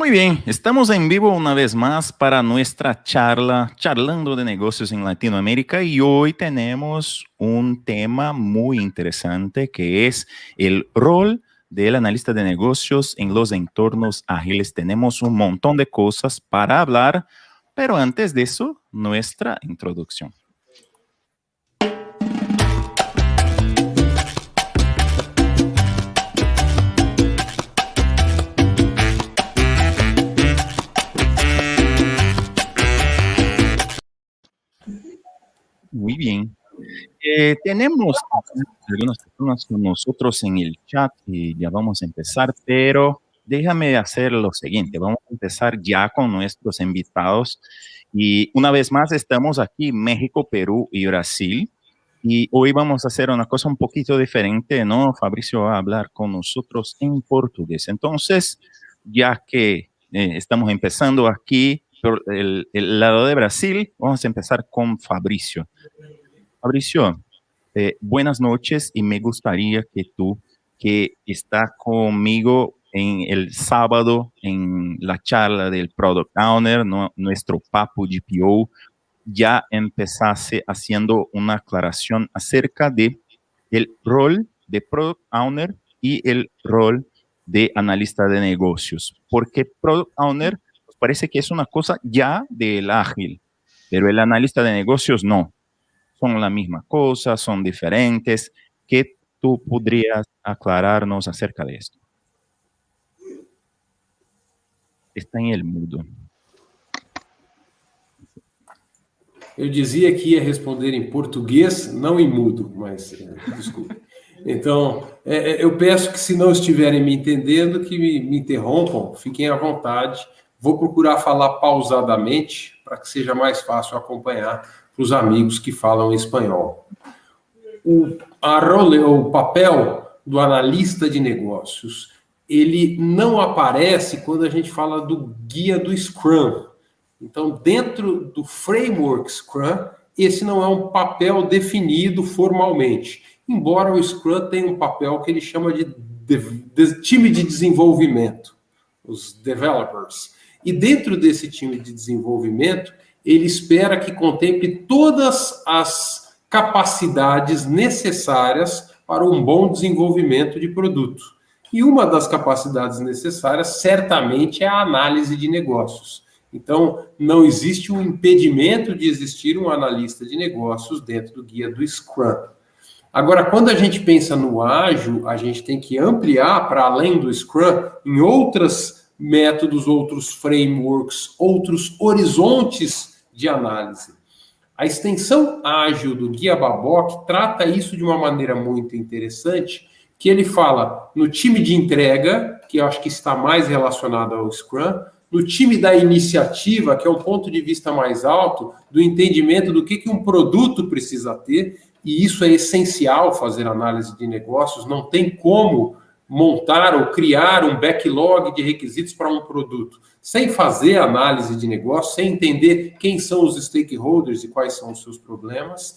Muy bien, estamos en vivo una vez más para nuestra charla, charlando de negocios en Latinoamérica, y hoy tenemos un tema muy interesante que es el rol del analista de negocios en los entornos ágiles. Tenemos un montón de cosas para hablar, pero antes de eso, nuestra introducción. Muy bien. Tenemos algunas personas con nosotros en el chat y ya vamos a empezar, pero déjame hacer lo siguiente. Vamos a empezar ya con nuestros invitados. Y una vez más estamos aquí, México, Perú y Brasil. Y hoy vamos a hacer una cosa un poquito diferente, ¿no? Fabricio va a hablar con nosotros en portugués. Entonces, ya que estamos empezando aquí por el lado de Brasil, vamos a empezar con Fabricio. Fabricio, buenas noches, y me gustaría que tú, que estás conmigo en el sábado en la charla del Product Owner, ¿no? Nuestro Papo GPO, ya empezase haciendo una aclaración acerca de el rol de Product Owner y el rol de analista de negocios, porque Product Owner nos parece que es una cosa ya del ágil, pero el analista de negocios no. Son la misma cosa, son diferentes. ¿Qué tú podrías aclararnos acerca de esto? Está en el mudo. Eu dizia que ia responder em português, não em mudo, mas desculpe. Então, eu peço que, se não estiverem me entendendo, que me interrompam, fiquem à vontade. Vou procurar falar pausadamente para que seja mais fácil acompanhar para os amigos que falam espanhol. O papel do analista de negócios, ele não aparece quando a gente fala do guia do Scrum. Então, dentro do framework Scrum, esse não é um papel definido formalmente, embora o Scrum tenha um papel que ele chama de time de desenvolvimento, os developers. E dentro desse time de desenvolvimento, ele espera que contemple todas as capacidades necessárias para um bom desenvolvimento de produto. E uma das capacidades necessárias, certamente, é a análise de negócios. Então, não existe um impedimento de existir um analista de negócios dentro do guia do Scrum. Agora, quando a gente pensa no ágil, a gente tem que ampliar para além do Scrum em outros métodos, outros frameworks, outros horizontes de análise. A extensão ágil do Guia Babok trata isso de uma maneira muito interessante, que ele fala no time de entrega, que eu acho que está mais relacionado ao Scrum, no time da iniciativa, que é um ponto de vista mais alto, do entendimento do que um produto precisa ter, e isso é essencial fazer análise de negócios, não tem como montar ou criar um backlog de requisitos para um produto, sem fazer análise de negócio, sem entender quem são os stakeholders e quais são os seus problemas,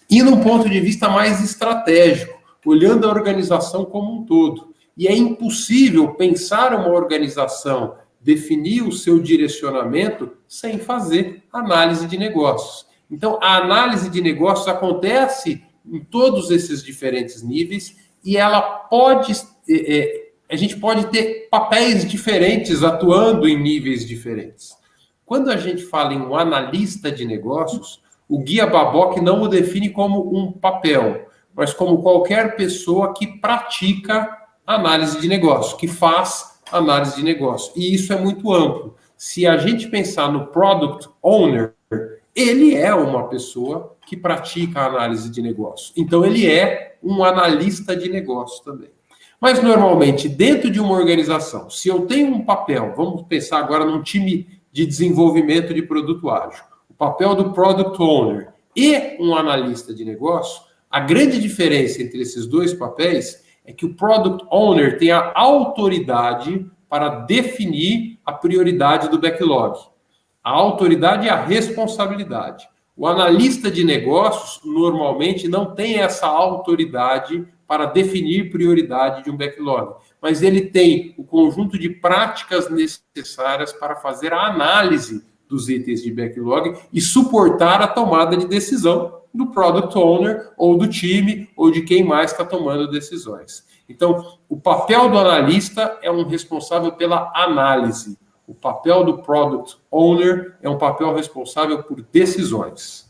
e num ponto de vista mais estratégico, olhando a organização como um todo. E é impossível pensar uma organização, definir o seu direcionamento sem fazer análise de negócios. Então, a análise de negócios acontece em todos esses diferentes níveis e ela pode, a gente pode ter papéis diferentes atuando em níveis diferentes. Quando a gente fala em um analista de negócios, o Guia Babok não o define como um papel, mas como qualquer pessoa que pratica análise de negócio, que faz análise de negócio. E isso é muito amplo. Se a gente pensar no Product Owner, ele é uma pessoa que pratica a análise de negócio. Então, ele é um analista de negócio também. Mas, normalmente, dentro de uma organização, se eu tenho um papel, vamos pensar agora num time de desenvolvimento de produto ágil, o papel do Product Owner e um analista de negócio, a grande diferença entre esses dois papéis é que o Product Owner tem a autoridade para definir a prioridade do backlog. A autoridade e a responsabilidade. O analista de negócios, normalmente, não tem essa autoridade para definir prioridade de um backlog, mas ele tem o conjunto de práticas necessárias para fazer a análise dos itens de backlog e suportar a tomada de decisão do product owner ou do time ou de quem mais está tomando decisões. Então, o papel do analista é um responsável pela análise. O papel do product owner é um papel responsável por decisões.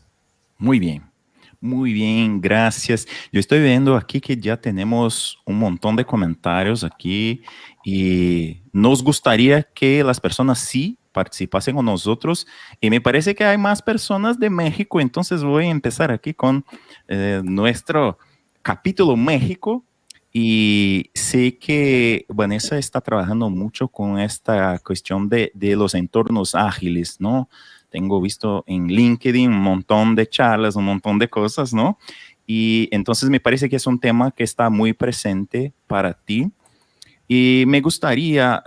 Muy bien, gracias. Yo estoy viendo aquí que ya tenemos un montón de comentarios aquí y nos gustaría que las personas sí participasen con nosotros y me parece que hay más personas de México, entonces voy a empezar aquí con nuestro capítulo México. Y sé que Vanessa está trabajando mucho con esta cuestión de los entornos ágiles, ¿no? Tengo visto en LinkedIn un montón de charlas, un montón de cosas, ¿no? Y entonces me parece que es un tema que está muy presente para ti. Y me gustaría,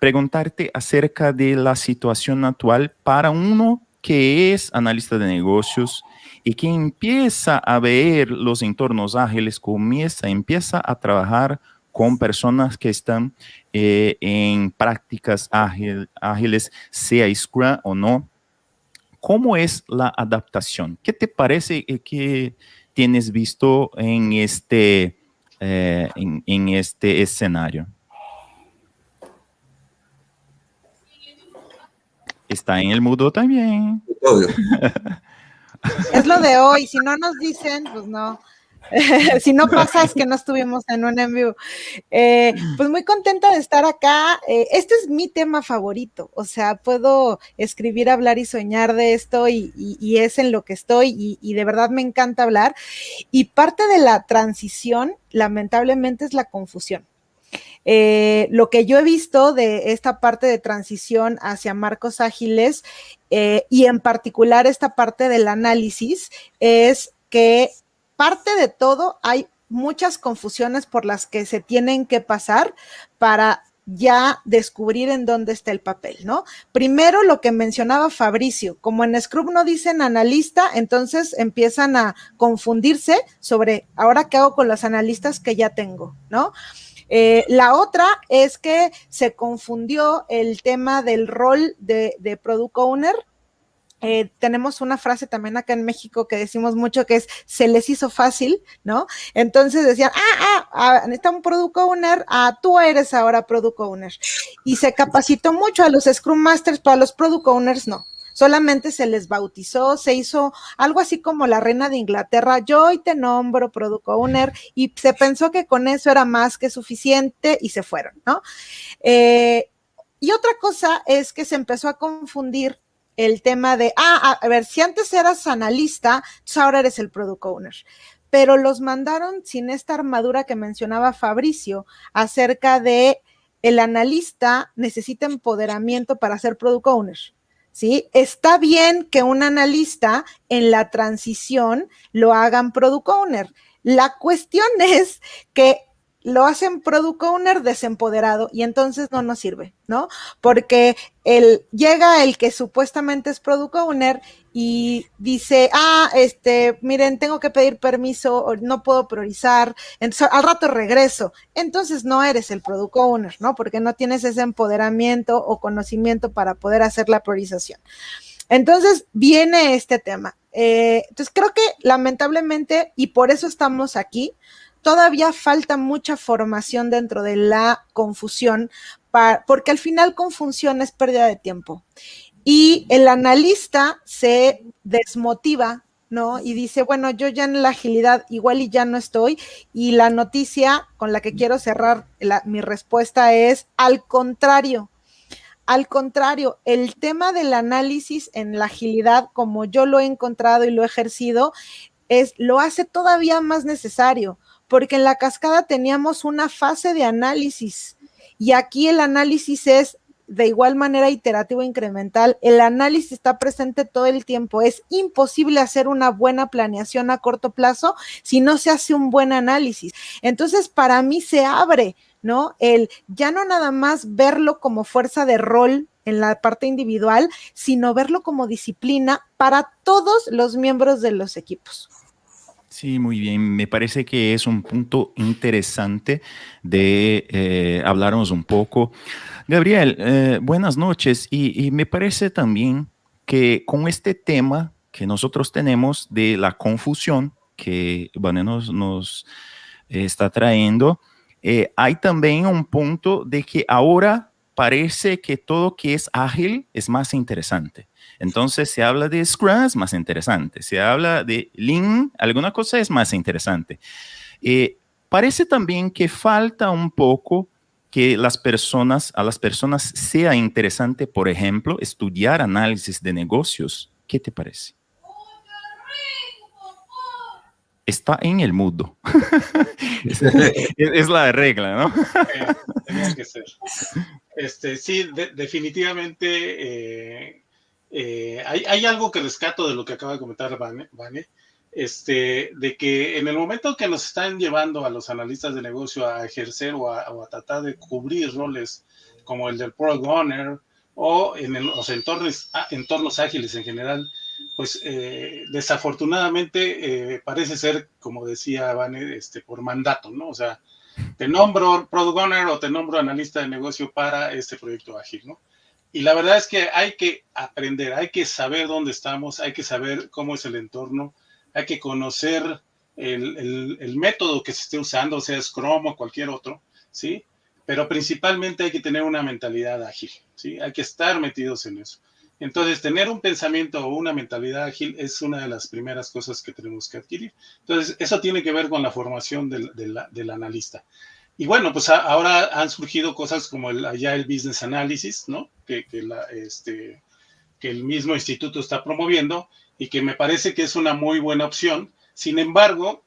preguntarte acerca de la situación actual para uno que es analista de negocios y que empieza a ver los entornos ágiles, empieza a trabajar con personas que están en prácticas ágiles, sea Scrum o no. ¿Cómo es la adaptación? ¿Qué te parece que tienes visto en este escenario? Está en el mudo también. Es lo de hoy, si no nos dicen, pues no. Si no pasa es que no estuvimos en un en vivo. Pues muy contenta de estar acá. Este es mi tema favorito, o sea, puedo escribir, hablar y soñar de esto y es en lo que estoy y de verdad me encanta hablar. Y parte de la transición, lamentablemente, es la confusión. Lo que yo he visto de esta parte de transición hacia marcos ágiles y en particular esta parte del análisis es que parte de todo hay muchas confusiones por las que se tienen que pasar para ya descubrir en dónde está el papel, ¿no? Primero, lo que mencionaba Fabricio, como en Scrum no dicen analista, entonces empiezan a confundirse sobre ahora qué hago con los analistas que ya tengo, ¿no? La otra es que se confundió el tema del rol de Product Owner. Tenemos una frase también acá en México que decimos mucho que es, se les hizo fácil, ¿no? Entonces decían, está un Product Owner, tú eres ahora Product Owner. Y se capacitó mucho a los Scrum Masters, pero a los Product Owners no. Solamente se les bautizó, se hizo algo así como la reina de Inglaterra, yo hoy te nombro Product Owner, y se pensó que con eso era más que suficiente y se fueron, ¿no? Y otra cosa es que se empezó a confundir el tema de, a ver, si antes eras analista, ahora eres el Product Owner. Pero los mandaron sin esta armadura que mencionaba Fabricio acerca de el analista necesita empoderamiento para ser Product Owner. ¿Sí? Está bien que un analista en la transición lo hagan Product Owner. La cuestión es que lo hacen Product Owner desempoderado y entonces no nos sirve, ¿no? Porque llega el que supuestamente es Product Owner y dice, miren, tengo que pedir permiso, no puedo priorizar, entonces al rato regreso. Entonces no eres el Product Owner, ¿no? Porque no tienes ese empoderamiento o conocimiento para poder hacer la priorización. Entonces viene este tema. Entonces creo que lamentablemente, y por eso estamos aquí, todavía falta mucha formación dentro de la confusión, porque al final confusión es pérdida de tiempo. Y el analista se desmotiva, ¿no? Y dice, bueno, yo ya en la agilidad igual y ya no estoy. Y la noticia con la que quiero cerrar mi respuesta es, al contrario, el tema del análisis en la agilidad, como yo lo he encontrado y lo he ejercido, lo hace todavía más necesario, porque en la cascada teníamos una fase de análisis y aquí el análisis es de igual manera iterativo e incremental. El análisis está presente todo el tiempo. Es imposible hacer una buena planeación a corto plazo si no se hace un buen análisis. Entonces, para mí se abre, ¿no? Ya no nada más verlo como fuerza de rol en la parte individual, sino verlo como disciplina para todos los miembros de los equipos. Sí, muy bien. Me parece que es un punto interesante de hablarnos un poco. Gabriel, buenas noches. Y me parece también que con este tema que nosotros tenemos de la confusión que Vane nos está trayendo, hay también un punto de que ahora parece que todo que es ágil es más interesante. Entonces se habla de Scrum, es más interesante. Se habla de Lean, alguna cosa es más interesante. Parece también que falta un poco que a las personas sea interesante, por ejemplo, estudiar análisis de negocios. ¿Qué te parece? Está en el mudo. Es la regla, ¿no? Tenía que ser. Sí, definitivamente hay algo que rescato de lo que acaba de comentar Vane, de que en el momento que nos están llevando a los analistas de negocio a ejercer o a tratar de cubrir roles como el del Product Owner o en los entornos ágiles en general, pues desafortunadamente parece ser, como decía Vane, por mandato, ¿no? O sea, te nombro Product Owner o te nombro analista de negocio para este proyecto ágil, ¿no? Y la verdad es que hay que aprender, hay que saber dónde estamos, hay que saber cómo es el entorno, hay que conocer el método que se esté usando, sea Scrum o cualquier otro, ¿sí? Pero principalmente hay que tener una mentalidad ágil, ¿sí? Hay que estar metidos en eso. Entonces, tener un pensamiento o una mentalidad ágil es una de las primeras cosas que tenemos que adquirir. Entonces, eso tiene que ver con la formación del analista. Y bueno, pues ahora han surgido cosas como el Agile Business Analysis, ¿no? Que el mismo instituto está promoviendo y que me parece que es una muy buena opción. Sin embargo,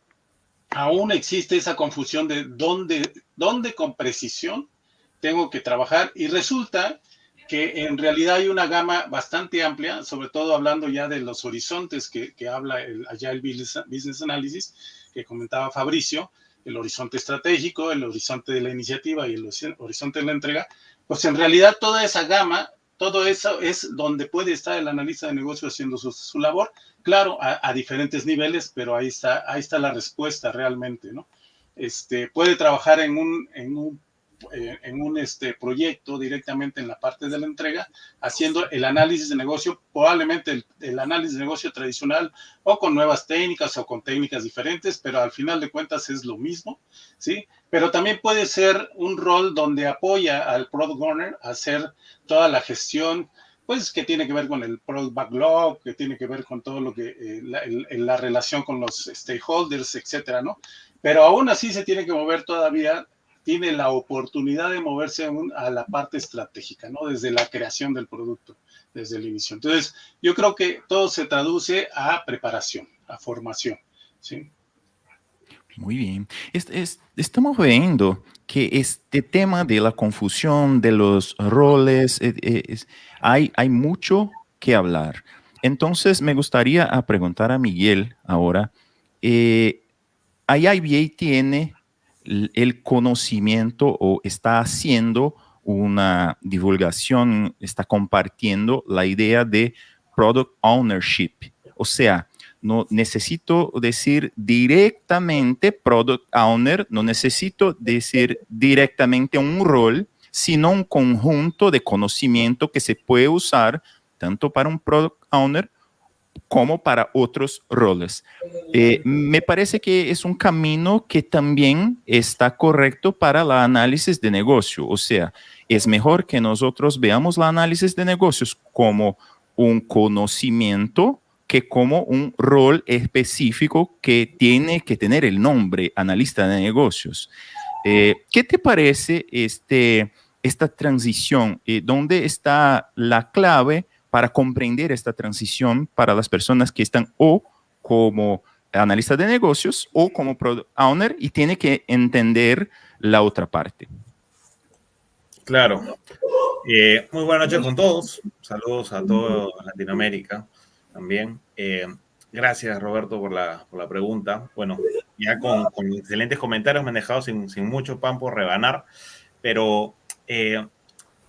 aún existe esa confusión de dónde con precisión tengo que trabajar y resulta que en realidad hay una gama bastante amplia, sobre todo hablando ya de los horizontes que habla el Agile Business Analysis, que comentaba Fabricio, el horizonte estratégico, el horizonte de la iniciativa y el horizonte de la entrega, pues en realidad toda esa gama, todo eso es donde puede estar el analista de negocio haciendo su labor, claro, a diferentes niveles, pero ahí está la respuesta realmente, ¿no? Puede trabajar en un proyecto directamente en la parte de la entrega, haciendo el análisis de negocio, probablemente el análisis de negocio tradicional o con nuevas técnicas o con técnicas diferentes, pero al final de cuentas es lo mismo, ¿sí? Pero también puede ser un rol donde apoya al Product Owner a hacer toda la gestión, pues que tiene que ver con el Product Backlog, que tiene que ver con todo lo que, la relación con los stakeholders, etcétera, ¿no? Pero aún así se tiene que mover todavía, tiene la oportunidad de moverse a la parte estratégica, ¿no? Desde la creación del producto, desde el inicio. Entonces, yo creo que todo se traduce a preparación, a formación, ¿sí? Muy bien. Estamos viendo que este tema de la confusión de los roles, hay mucho que hablar. Entonces, me gustaría preguntar a Miguel ahora, IIBA tiene el conocimiento o está haciendo una divulgación, está compartiendo la idea de product ownership. O sea, no necesito decir directamente product owner, no necesito decir directamente un rol, sino un conjunto de conocimiento que se puede usar tanto para un product owner como para otros roles. Me parece que es un camino que también está correcto para el análisis de negocio. O sea, es mejor que nosotros veamos el análisis de negocios como un conocimiento que como un rol específico que tiene que tener el nombre analista de negocios. ¿Qué te parece esta transición? ¿Dónde está la clave para comprender esta transición para las personas que están o como analista de negocios o como product owner y tiene que entender la otra parte? Claro. Muy buenas noches con todos. Saludos a toda Latinoamérica también. Gracias, Roberto, por la pregunta. Bueno, ya con excelentes comentarios me han dejado sin mucho pan por rebanar, pero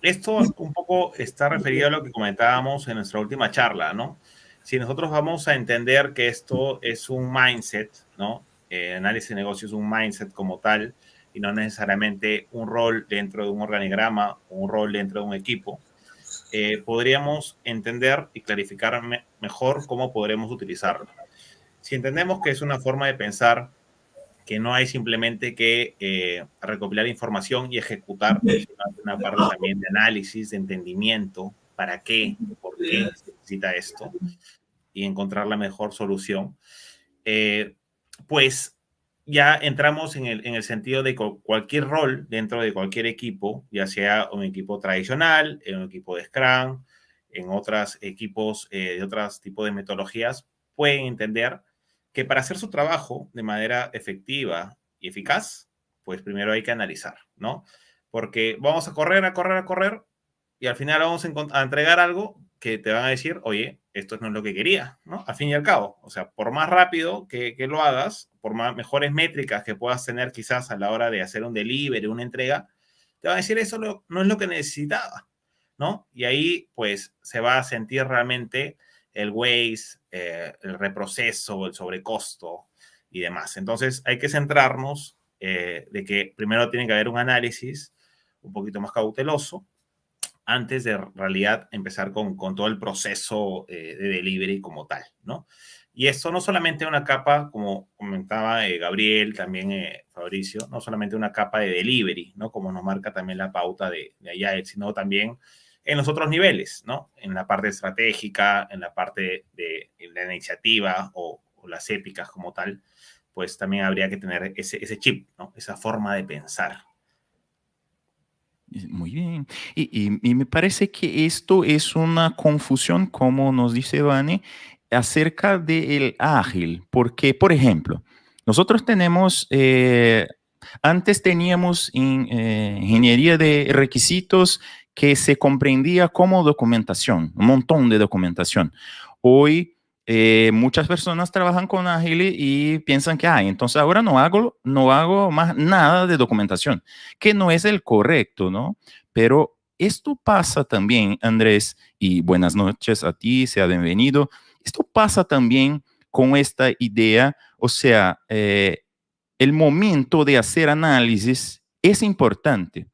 esto un poco está referido a lo que comentábamos en nuestra última charla, ¿no? si nosotros vamos a entender que esto es un mindset, ¿no? Análisis de negocio es un mindset como tal y no necesariamente un rol dentro de un organigrama o un rol dentro de un equipo, podríamos entender y clarificar mejor cómo podremos utilizarlo. Si entendemos que es una forma de pensar que no hay simplemente que recopilar información y ejecutar, sino una parte también de análisis, de entendimiento, para qué, por qué se necesita esto y encontrar la mejor solución, pues ya entramos en el sentido de cualquier rol dentro de cualquier equipo, ya sea un equipo tradicional, en un equipo de Scrum, en otros equipos de otros tipos de metodologías, pueden entender que para hacer su trabajo de manera efectiva y eficaz, pues primero hay que analizar, ¿no? Porque vamos a correr, y al final vamos a entregar algo que te van a decir, oye, esto no es lo que quería, ¿no? Al fin y al cabo, o sea, por más rápido que lo hagas, por mejores métricas que puedas tener quizás a la hora de hacer un delivery, una entrega, te van a decir, eso no es lo que necesitaba, ¿no? Y ahí, pues, se va a sentir realmente el waste, el reproceso, el sobrecosto y demás. Entonces, hay que centrarnos de que primero tiene que haber un análisis un poquito más cauteloso antes de en realidad empezar con todo el proceso de delivery como tal, ¿no? Y esto no solamente una capa, como comentaba Gabriel, también Fabricio, no solamente una capa de delivery, ¿no? Como nos marca también la pauta de Agile, sino también en los otros niveles, ¿no? En la parte estratégica, en la parte de la iniciativa o las épicas como tal, pues también habría que tener ese chip, ¿no? Esa forma de pensar. Muy bien. Y me parece que esto es una confusión, como nos dice Vane, acerca del ágil. Porque, por ejemplo, nosotros tenemos, antes teníamos ingeniería de requisitos que se comprendía como documentación, un montón de documentación. Hoy muchas personas trabajan con Ágil y piensan que, entonces ahora no hago más nada de documentación, que no es el correcto, ¿no? Pero esto pasa también, Andrés, y buenas noches a ti, sea bienvenido. Esto pasa también con esta idea, o sea, el momento de hacer análisis es importante,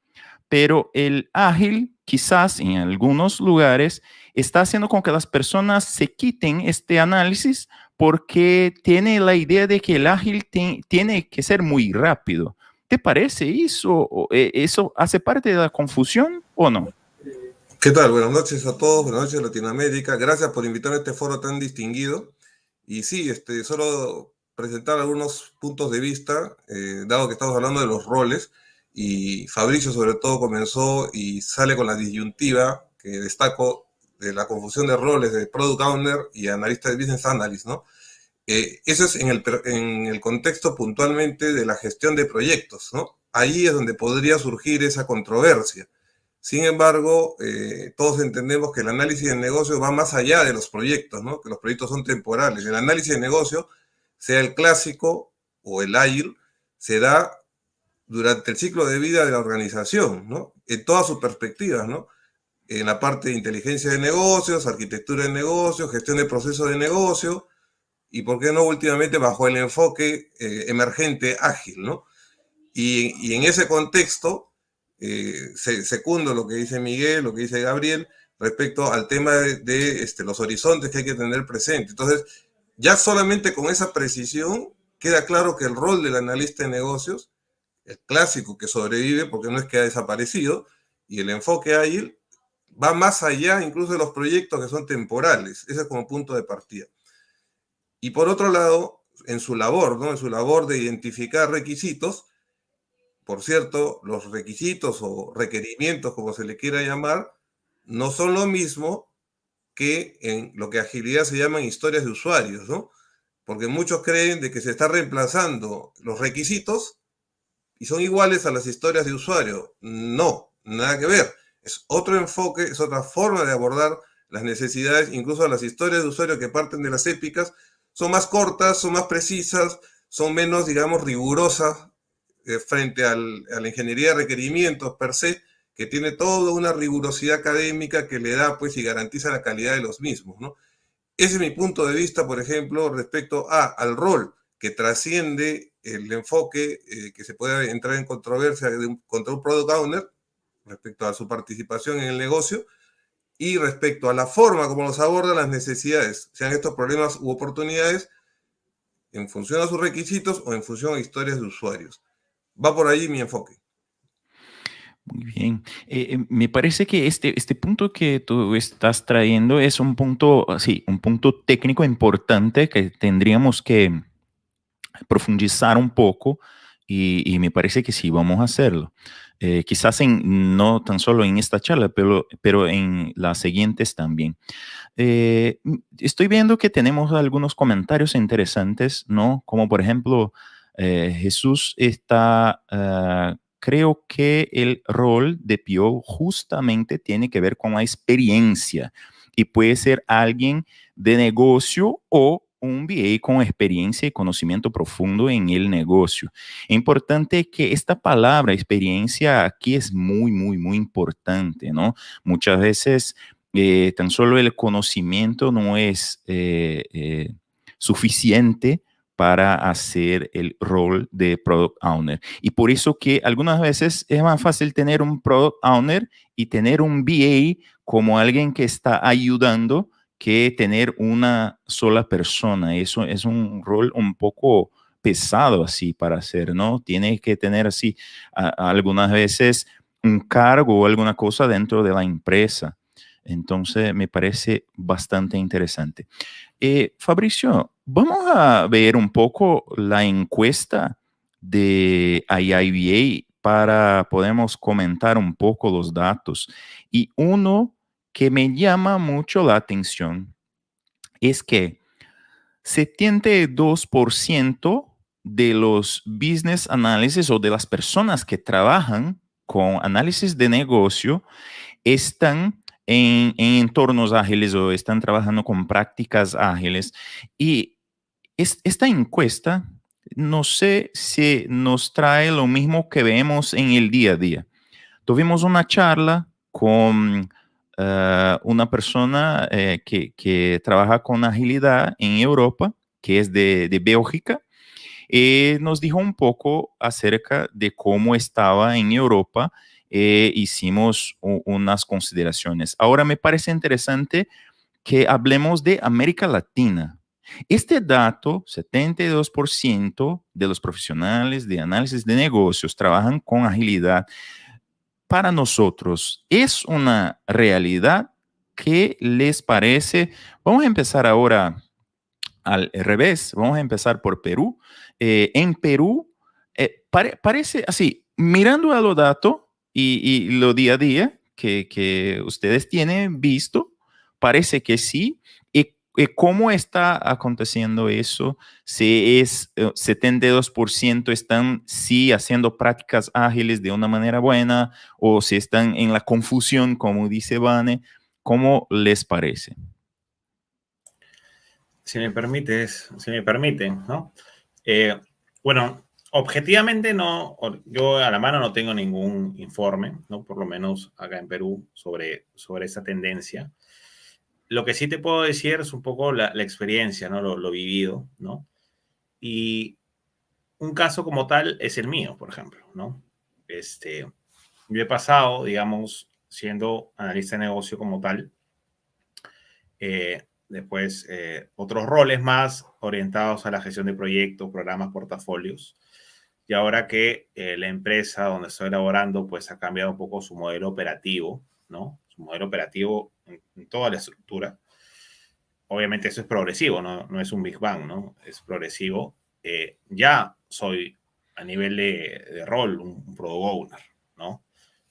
pero el ágil quizás en algunos lugares está haciendo con que las personas se quiten este análisis porque tiene la idea de que el ágil tiene que ser muy rápido. ¿Te parece eso? ¿Eso hace parte de la confusión o no? ¿Qué tal? Buenas noches a todos, buenas noches Latinoamérica. Gracias por invitarme a este foro tan distinguido. Y sí, solo presentar algunos puntos de vista, dado que estamos hablando de los roles, y Fabricio sobre todo comenzó y sale con la disyuntiva que destaco de la confusión de roles de Product Owner y analista de Business Analyst, ¿no? Eso es en el contexto puntualmente de la gestión de proyectos, ¿no? Ahí es donde podría surgir esa controversia. Sin embargo, todos entendemos que el análisis de negocio va más allá de los proyectos, ¿no? Que los proyectos son temporales. El análisis de negocio, sea el clásico o el ágil, se da durante el ciclo de vida de la organización, ¿no? En todas sus perspectivas, ¿no? En la parte de inteligencia de negocios, arquitectura de negocios, gestión de procesos de negocio, y por qué no últimamente bajo el enfoque emergente ágil, ¿no? Y en ese contexto, secundo lo que dice Miguel, lo que dice Gabriel, respecto al tema de los horizontes que hay que tener presente. Entonces, ya solamente con esa precisión queda claro que el rol del analista de negocios, el clásico que sobrevive porque no es que ha desaparecido, y el enfoque ágil va más allá incluso de los proyectos que son temporales. Ese es como punto de partida. Y por otro lado, en su labor, ¿no? En su labor de identificar requisitos, por cierto, los requisitos o requerimientos, como se le quiera llamar, no son lo mismo que en lo que agilidad se llaman historias de usuarios, ¿no? Porque muchos creen de que se está reemplazando los requisitos y son iguales a las historias de usuario. No, nada que ver. Es otro enfoque, es otra forma de abordar las necesidades, incluso las historias de usuario que parten de las épicas, son más cortas, son más precisas, son menos, digamos, rigurosas frente a la ingeniería de requerimientos per se, que tiene toda una rigurosidad académica que le da, pues, y garantiza la calidad de los mismos, ¿no? Ese es mi punto de vista, por ejemplo, respecto al rol que trasciende el enfoque que se puede entrar en controversia contra un product owner respecto a su participación en el negocio y respecto a la forma como los abordan las necesidades, sean estos problemas u oportunidades, en función a sus requisitos o en función a historias de usuarios. Va por ahí mi enfoque. Muy bien. Me parece que este punto que tú estás trayendo es un punto, sí, un punto técnico importante que tendríamos que profundizar un poco y me parece que sí, vamos a hacerlo. Quizás no tan solo en esta charla, pero en las siguientes también. Estoy viendo que tenemos algunos comentarios interesantes, ¿no? Como por ejemplo, Jesús está, creo que el rol de PO justamente tiene que ver con la experiencia y puede ser alguien de negocio o un VA con experiencia y conocimiento profundo en el negocio. Es importante que esta palabra experiencia aquí es muy, muy, muy importante, ¿no? Muchas veces tan solo el conocimiento no es suficiente para hacer el rol de Product Owner. Y por eso que algunas veces es más fácil tener un Product Owner y tener un BA como alguien que está ayudando que tener una sola persona. Eso es un rol un poco pesado así para hacer, ¿no? Tiene que tener así algunas veces un cargo o alguna cosa dentro de la empresa. Entonces, me parece bastante interesante. Fabricio, vamos a ver un poco la encuesta de IIBA para podemos comentar un poco los datos. Y uno que me llama mucho la atención es que 72% de los business analysis o de las personas que trabajan con análisis de negocio están en entornos ágiles o están trabajando con prácticas ágiles. Y esta encuesta, no sé si nos trae lo mismo que vemos en el día a día. Tuvimos una charla con una persona que trabaja con agilidad en Europa, que es de Bélgica, nos dijo un poco acerca de cómo estaba en Europa. Hicimos unas consideraciones. Ahora me parece interesante que hablemos de América Latina. Este dato, 72% de los profesionales de análisis de negocios trabajan con agilidad. Para nosotros, ¿es una realidad? ¿Qué les parece? Vamos a empezar ahora al revés. Vamos a empezar por Perú. En Perú, parece así, mirando a los datos y lo día a día que ustedes tienen visto, parece que sí. ¿Cómo está aconteciendo eso? Si es 72% están sí haciendo prácticas ágiles de una manera buena o si están en la confusión, como dice Vane, ¿cómo les parece? Si me permiten, ¿no? Bueno, objetivamente no, yo a la mano no tengo ningún informe, ¿no? Por lo menos acá en Perú sobre esa tendencia. Lo que sí te puedo decir es un poco la experiencia, ¿no? Lo vivido, ¿no? Y un caso como tal es el mío, por ejemplo, ¿no? Yo he pasado, digamos, siendo analista de negocio como tal, después otros roles más orientados a la gestión de proyectos, programas, portafolios. Y ahora que la empresa donde estoy laborando, pues ha cambiado un poco su modelo operativo, ¿no? Su modelo operativo en toda la estructura. Obviamente eso es progresivo, no es un Big Bang, ¿no? Es progresivo. Ya soy a nivel de rol un Product Owner, ¿no?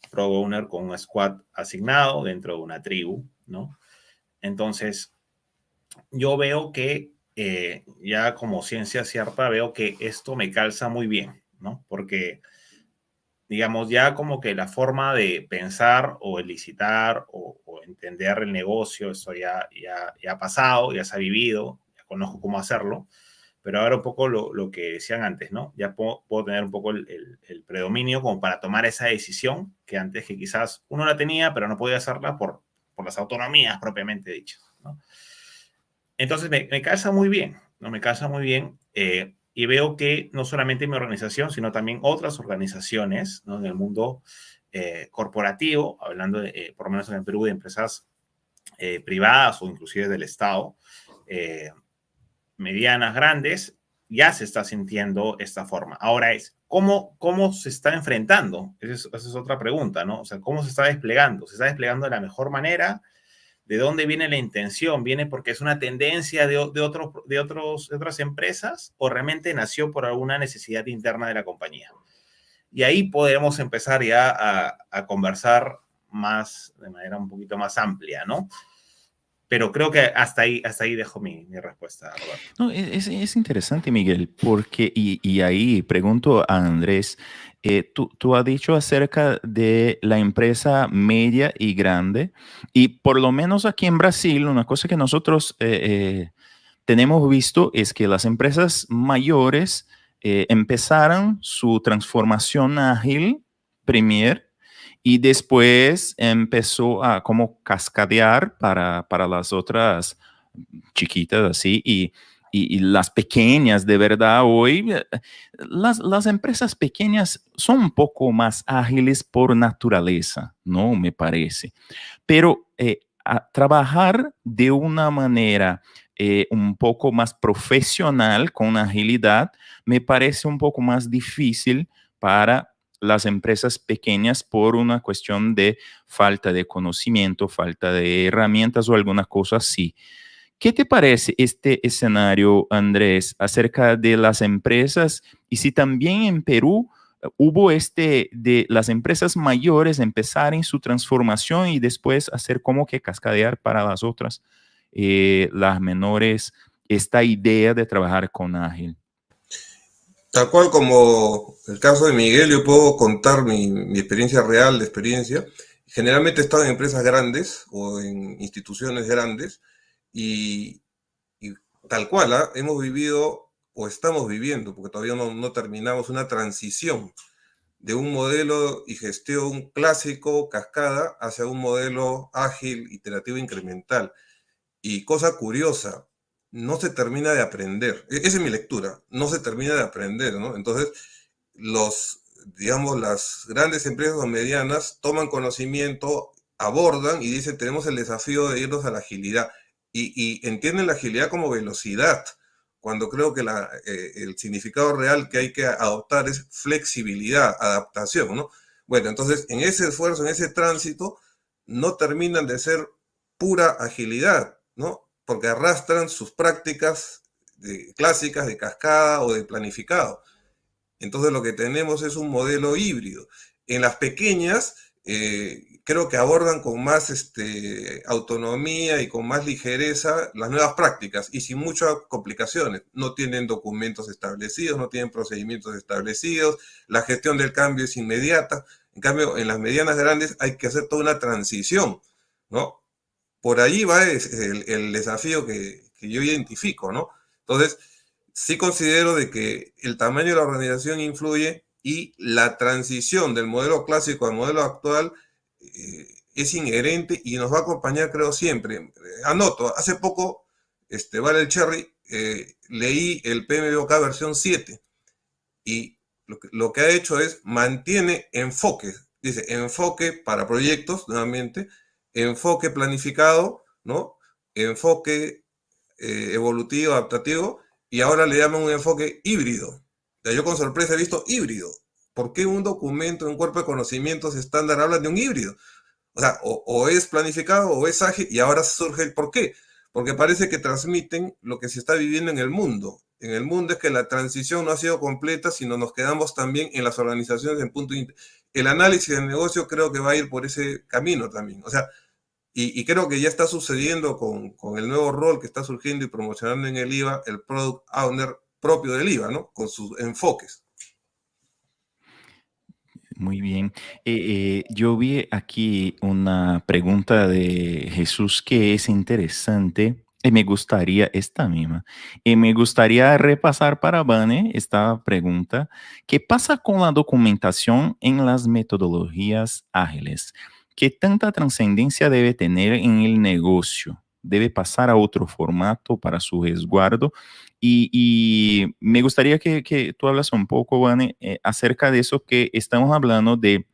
Product Owner con un squad asignado dentro de una tribu, ¿no? Entonces, yo veo que ya como ciencia cierta, veo que esto me calza muy bien, ¿no? Porque, digamos, ya como que la forma de pensar o elicitar o entender el negocio, eso ya ha pasado, ya se ha vivido, ya conozco cómo hacerlo, pero ahora un poco lo que decían antes, ¿no? Ya puedo tener un poco el predominio como para tomar esa decisión que antes que quizás uno la tenía, pero no podía hacerla por las autonomías propiamente dichas, ¿no? entonces me calza muy bien, ¿no? Me calza muy bien y veo que no solamente mi organización, sino también otras organizaciones, ¿no? En el mundo corporativo, hablando por lo menos en el Perú, de empresas privadas o inclusive del Estado, medianas, grandes, ya se está sintiendo esta forma. Ahora ¿cómo se está enfrentando? Esa es otra pregunta, ¿no? O sea, ¿cómo se está desplegando? ¿Se está desplegando de la mejor manera? ¿De dónde viene la intención? ¿Viene porque es una tendencia de otras empresas o realmente nació por alguna necesidad interna de la compañía? Y ahí podremos empezar ya a conversar más, de manera un poquito más amplia, ¿no? Pero creo que hasta ahí dejo mi respuesta, Roberto. No, es interesante, Miguel, porque, y ahí pregunto a Andrés, tú has dicho acerca de la empresa media y grande, y por lo menos aquí en Brasil, una cosa que nosotros tenemos visto es que las empresas mayores empezaron su transformación ágil primero, y después empezó a como cascadear para las otras chiquitas así y las pequeñas de verdad hoy, las empresas pequeñas son un poco más ágiles por naturaleza, ¿no? Me parece. Pero a trabajar de una manera un poco más profesional, con agilidad, me parece un poco más difícil para las empresas pequeñas por una cuestión de falta de conocimiento, falta de herramientas o alguna cosa así. ¿Qué te parece este escenario, Andrés, acerca de las empresas y si también en Perú hubo de las empresas mayores empezar en su transformación y después hacer como que cascadear para las otras, las menores, esta idea de trabajar con ágil? Tal cual como el caso de Miguel, yo puedo contar mi experiencia real de experiencia. Generalmente he estado en empresas grandes o en instituciones grandes y, y tal cual, ¿ah? Hemos vivido o estamos viviendo, porque todavía no terminamos, una transición de un modelo y gestión clásico, cascada, hacia un modelo ágil, iterativo, incremental. Y cosa curiosa, no se termina de aprender. Esa es mi lectura, no se termina de aprender, ¿no? Entonces, digamos, las grandes empresas o medianas toman conocimiento, abordan y dicen, tenemos el desafío de irnos a la agilidad. Y entienden la agilidad como velocidad, cuando creo que el significado real que hay que adoptar es flexibilidad, adaptación, ¿no? Bueno, entonces, en ese esfuerzo, en ese tránsito, no terminan de ser pura agilidad, ¿no? Porque arrastran sus prácticas clásicas de cascada o de planificado. Entonces lo que tenemos es un modelo híbrido. En las pequeñas, creo que abordan con más autonomía y con más ligereza las nuevas prácticas y sin muchas complicaciones. No tienen documentos establecidos, no tienen procedimientos establecidos, la gestión del cambio es inmediata. En cambio, en las medianas grandes hay que hacer toda una transición, ¿no? Por ahí va el desafío que yo identifico, ¿no? Entonces, sí considero de que el tamaño de la organización influye y la transición del modelo clásico al modelo actual es inherente y nos va a acompañar, creo, siempre. Anoto, hace poco, Vale el Cherry, leí el PMBOK versión 7 y lo que ha hecho es mantiene enfoque, dice enfoque para proyectos, nuevamente, enfoque planificado, ¿no? Enfoque evolutivo, adaptativo, y ahora le llaman un enfoque híbrido. O sea, yo con sorpresa he visto híbrido. ¿Por qué un documento, un cuerpo de conocimientos estándar habla de un híbrido? O sea, o es planificado o es ágil, y ahora surge el por qué. Porque parece que transmiten lo que se está viviendo en el mundo. En el mundo es que la transición no ha sido completa, sino nos quedamos también en las organizaciones en punto. El análisis del negocio creo que va a ir por ese camino también. O sea, y creo que ya está sucediendo con el nuevo rol que está surgiendo y promocionando en el IVA, el Product Owner propio del IVA, ¿no? Con sus enfoques. Muy bien. Yo vi aquí una pregunta de Jesús que es interesante y me gustaría, esta misma, y me gustaría repasar para Vane esta pregunta. ¿Qué pasa con la documentación en las metodologías ágiles? ¿Qué tanta trascendencia debe tener en el negocio? debe pasar a otro formato para su resguardo. Y me gustaría que tú hablas un poco, Vane, acerca de eso que estamos hablando de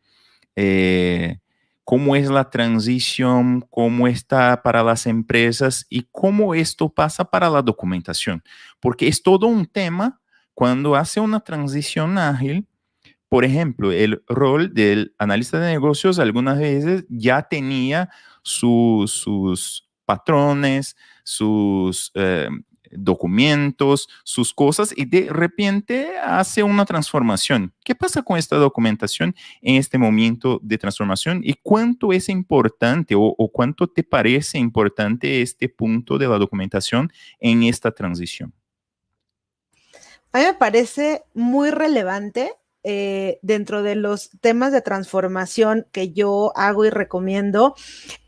cómo es la transición, cómo está para las empresas y cómo esto pasa para la documentación, porque es todo un tema cuando hace una transición ágil. Por ejemplo, el rol del analista de negocios algunas veces ya tenía sus patrones, sus documentos, sus cosas, y de repente hace una transformación. ¿Qué pasa con esta documentación en este momento de transformación y cuánto es importante o cuánto te parece importante este punto de la documentación en esta transición? A mí me parece muy relevante dentro de los temas de transformación que yo hago y recomiendo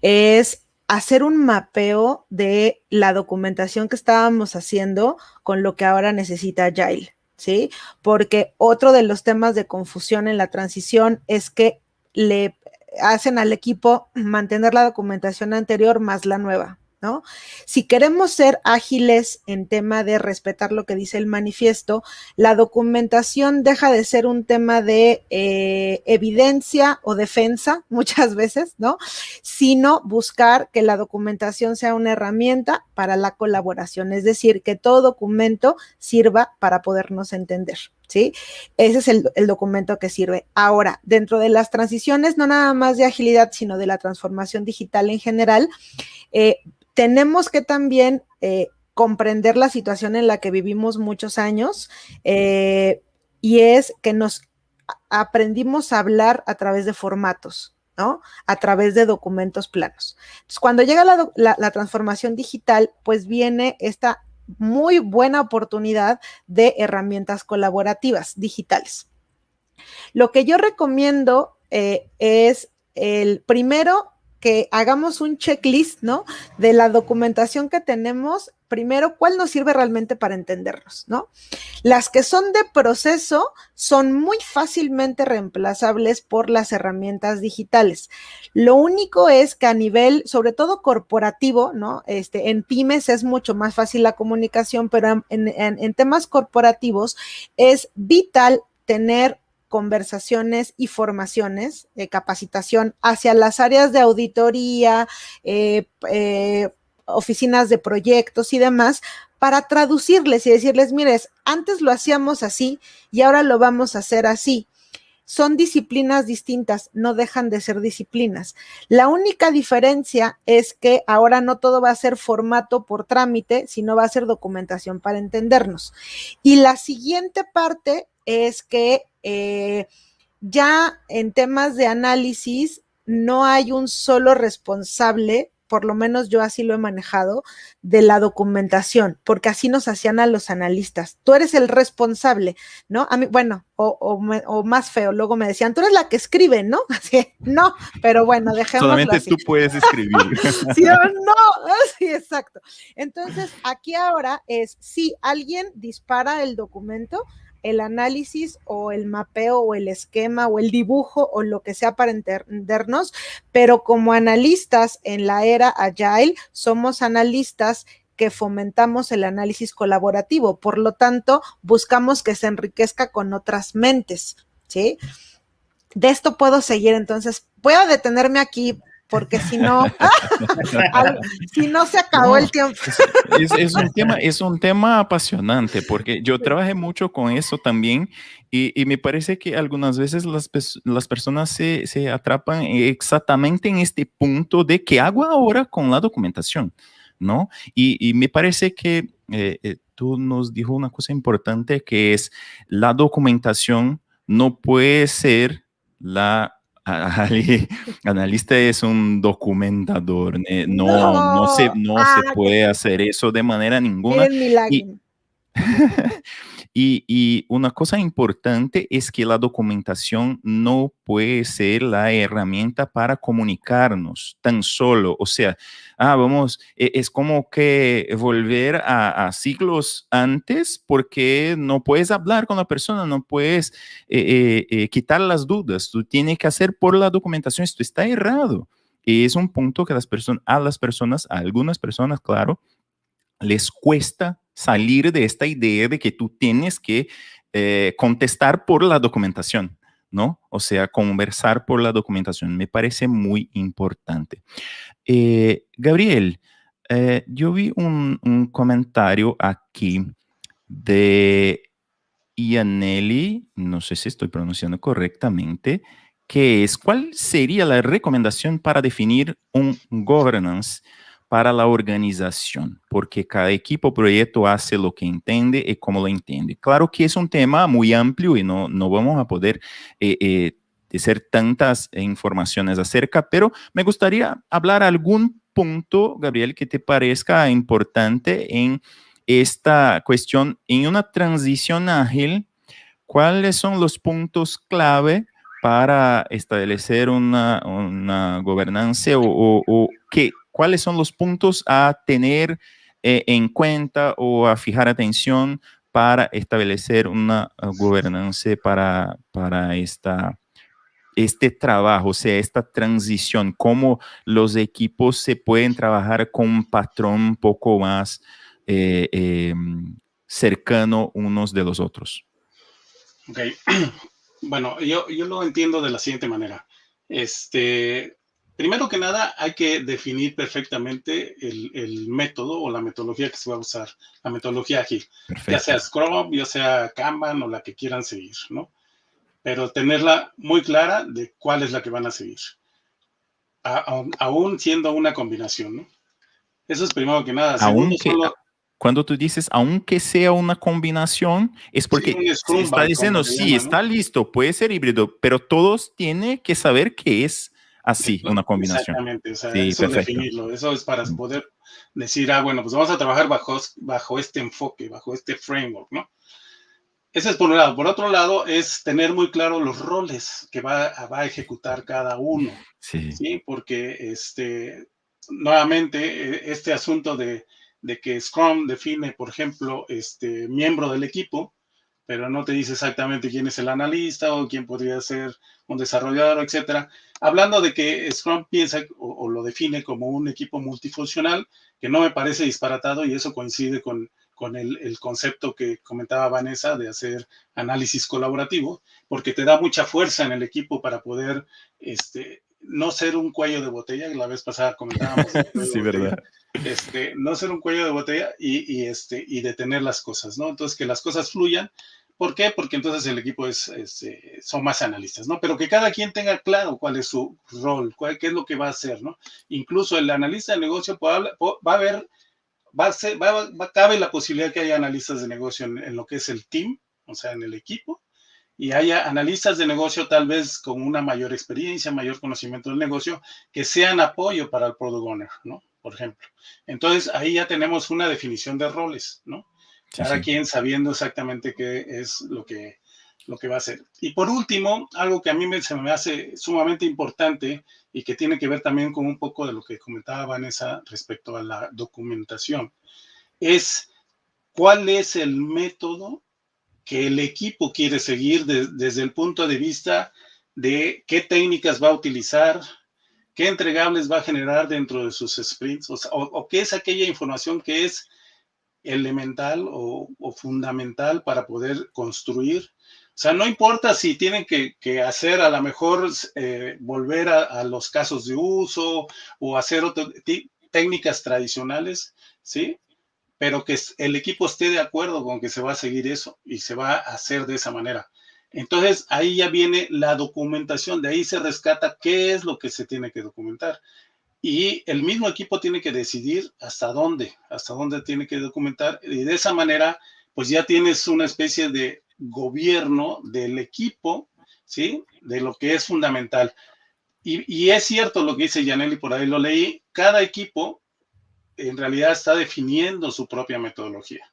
es hacer un mapeo de la documentación que estábamos haciendo con lo que ahora necesita Agile, ¿sí? Porque otro de los temas de confusión en la transición es que le hacen al equipo mantener la documentación anterior más la nueva, ¿no? Si queremos ser ágiles en tema de respetar lo que dice el manifiesto, la documentación deja de ser un tema de evidencia o defensa muchas veces, ¿no? Sino buscar que la documentación sea una herramienta para la colaboración, es decir, que todo documento sirva para podernos entender, ¿sí? Ese es el documento que sirve. Ahora, dentro de las transiciones, no nada más de agilidad, sino de la transformación digital en general, tenemos que también comprender la situación en la que vivimos muchos años y es que nos aprendimos a hablar a través de formatos, ¿no? A través de documentos planos. Entonces, cuando llega la transformación digital, pues viene esta muy buena oportunidad de herramientas colaborativas digitales. Lo que yo recomiendo es el primero, que hagamos un checklist, ¿no? De la documentación que tenemos, primero, ¿cuál nos sirve realmente para entendernos, ¿no? Las que son de proceso son muy fácilmente reemplazables por las herramientas digitales. Lo único es que a nivel, sobre todo corporativo, ¿no? En pymes es mucho más fácil la comunicación, pero en temas corporativos es vital tener conversaciones y formaciones de capacitación hacia las áreas de auditoría, oficinas de proyectos y demás, para traducirles y decirles, mires, antes lo hacíamos así y ahora lo vamos a hacer así. Son disciplinas distintas, no dejan de ser disciplinas. La única diferencia es que ahora no todo va a ser formato por trámite, sino va a ser documentación para entendernos. Y la siguiente parte es que ya en temas de análisis no hay un solo responsable, por lo menos yo así lo he manejado, de la documentación, porque así nos hacían a los analistas. Tú eres el responsable, ¿no? A mí, bueno, o más feo, luego me decían, tú eres la que escribe, ¿no? Así, no, pero bueno, dejémoslo Solamente así. tú puedes escribir. Sí, no, sí, exacto. Entonces, aquí ahora es, si alguien dispara el documento, el análisis o el mapeo o el esquema o el dibujo o lo que sea para entendernos, pero como analistas en la era Agile, somos analistas que fomentamos el análisis colaborativo, por lo tanto, buscamos que se enriquezca con otras mentes, ¿sí? De esto puedo seguir, entonces, voy a detenerme aquí, porque si no, si no se acabó el tiempo. Es un tema apasionante, porque yo trabajé mucho con eso también y me parece que algunas veces las personas se atrapan exactamente en este punto de qué hago ahora con la documentación, ¿no? Y me parece que tú nos dijo una cosa importante, que es la documentación no puede ser la... Analista es un documentador, no se puede hacer eso de manera ninguna. Miren mi lágrima. Y una cosa importante es que la documentación no puede ser la herramienta para comunicarnos tan solo. O sea, es como que volver a siglos antes, porque no puedes hablar con la persona, no puedes quitar las dudas. Tú tienes que hacer por la documentación. Esto está errado. es un punto que a algunas personas, claro, les cuesta salir de esta idea de que tú tienes que contestar por la documentación, ¿no? O sea, conversar por la documentación. Me parece muy importante. Gabriel, yo vi un comentario aquí de Ianelli, no sé si estoy pronunciando correctamente, que es, ¿cuál sería la recomendación para definir un governance para la organización? Porque cada equipo o proyecto hace lo que entiende y cómo lo entiende. Claro que es un tema muy amplio y no vamos a poder decir tantas informaciones acerca, pero me gustaría hablar algún punto, Gabriel, que te parezca importante en esta cuestión, en una transición ágil. ¿Cuáles son los puntos clave para establecer una gobernanza cuáles son los puntos a tener en cuenta o a fijar atención para establecer una gobernanza para este trabajo, o sea, esta transición, cómo los equipos se pueden trabajar con un patrón un poco más cercano unos de los otros? Ok. Bueno, yo lo entiendo de la siguiente manera. Primero que nada, hay que definir perfectamente el método o la metodología que se va a usar, la metodología ágil, Perfecto. ya sea Scrum, ya sea Kanban o la que quieran seguir, ¿no? Pero tenerla muy clara de cuál es la que van a seguir, aún siendo una combinación, ¿no? Eso es primero que nada. Segundo, cuando tú dices, aunque sea una combinación, es porque sí, un Scrum está diciendo, sí, llama, está ¿no? listo, puede ser híbrido, pero todos tienen que saber que es así, una combinación. Exactamente, o sea, Sí, eso es perfecto. definirlo, eso es para poder decir, bueno, pues vamos a trabajar bajo este enfoque, bajo este framework, ¿no? Ese es por un lado. Por otro lado, es tener muy claro los roles que va a ejecutar cada uno, Sí. ¿sí? Porque, nuevamente, este asunto de que Scrum define, por ejemplo, miembro del equipo, pero no te dice exactamente quién es el analista o quién podría ser un desarrollador, etcétera. Hablando de que Scrum piensa o lo define como un equipo multifuncional, que no me parece disparatado y eso coincide con el concepto que comentaba Vanessa de hacer análisis colaborativo, porque te da mucha fuerza en el equipo para poder no ser un cuello de botella, que la vez pasada comentábamos. Sí, verdad. No ser un cuello de botella y detener las cosas, ¿no? Entonces, que las cosas fluyan. ¿Por qué? Porque entonces el equipo son más analistas, ¿no? Pero que cada quien tenga claro cuál es su rol, qué es lo que va a hacer, ¿no? Incluso el analista de negocio cabe la posibilidad que haya analistas de negocio en lo que es el team, o sea, en el equipo, y haya analistas de negocio tal vez con una mayor experiencia, mayor conocimiento del negocio, que sean apoyo para el product owner, ¿no? Por ejemplo. Entonces, ahí ya tenemos una definición de roles, ¿no? Cada quien sabiendo exactamente qué es lo que va a hacer. Y por último, algo que a mí se me hace sumamente importante y que tiene que ver también con un poco de lo que comentaba Vanessa respecto a la documentación, es cuál es el método que el equipo quiere seguir desde el punto de vista de qué técnicas va a utilizar, qué entregables va a generar dentro de sus sprints, o qué es aquella información que es elemental o fundamental para poder construir. O sea, no importa si tienen que hacer a lo mejor volver a los casos de uso o hacer técnicas tradicionales, ¿sí? Pero que el equipo esté de acuerdo con que se va a seguir eso y se va a hacer de esa manera. Entonces, ahí ya viene la documentación, de ahí se rescata qué es lo que se tiene que documentar. Y el mismo equipo tiene que decidir hasta dónde tiene que documentar. Y de esa manera, pues ya tienes una especie de gobierno del equipo, ¿sí? De lo que es fundamental. Y es cierto lo que dice Yaneli, por ahí lo leí, cada equipo en realidad está definiendo su propia metodología,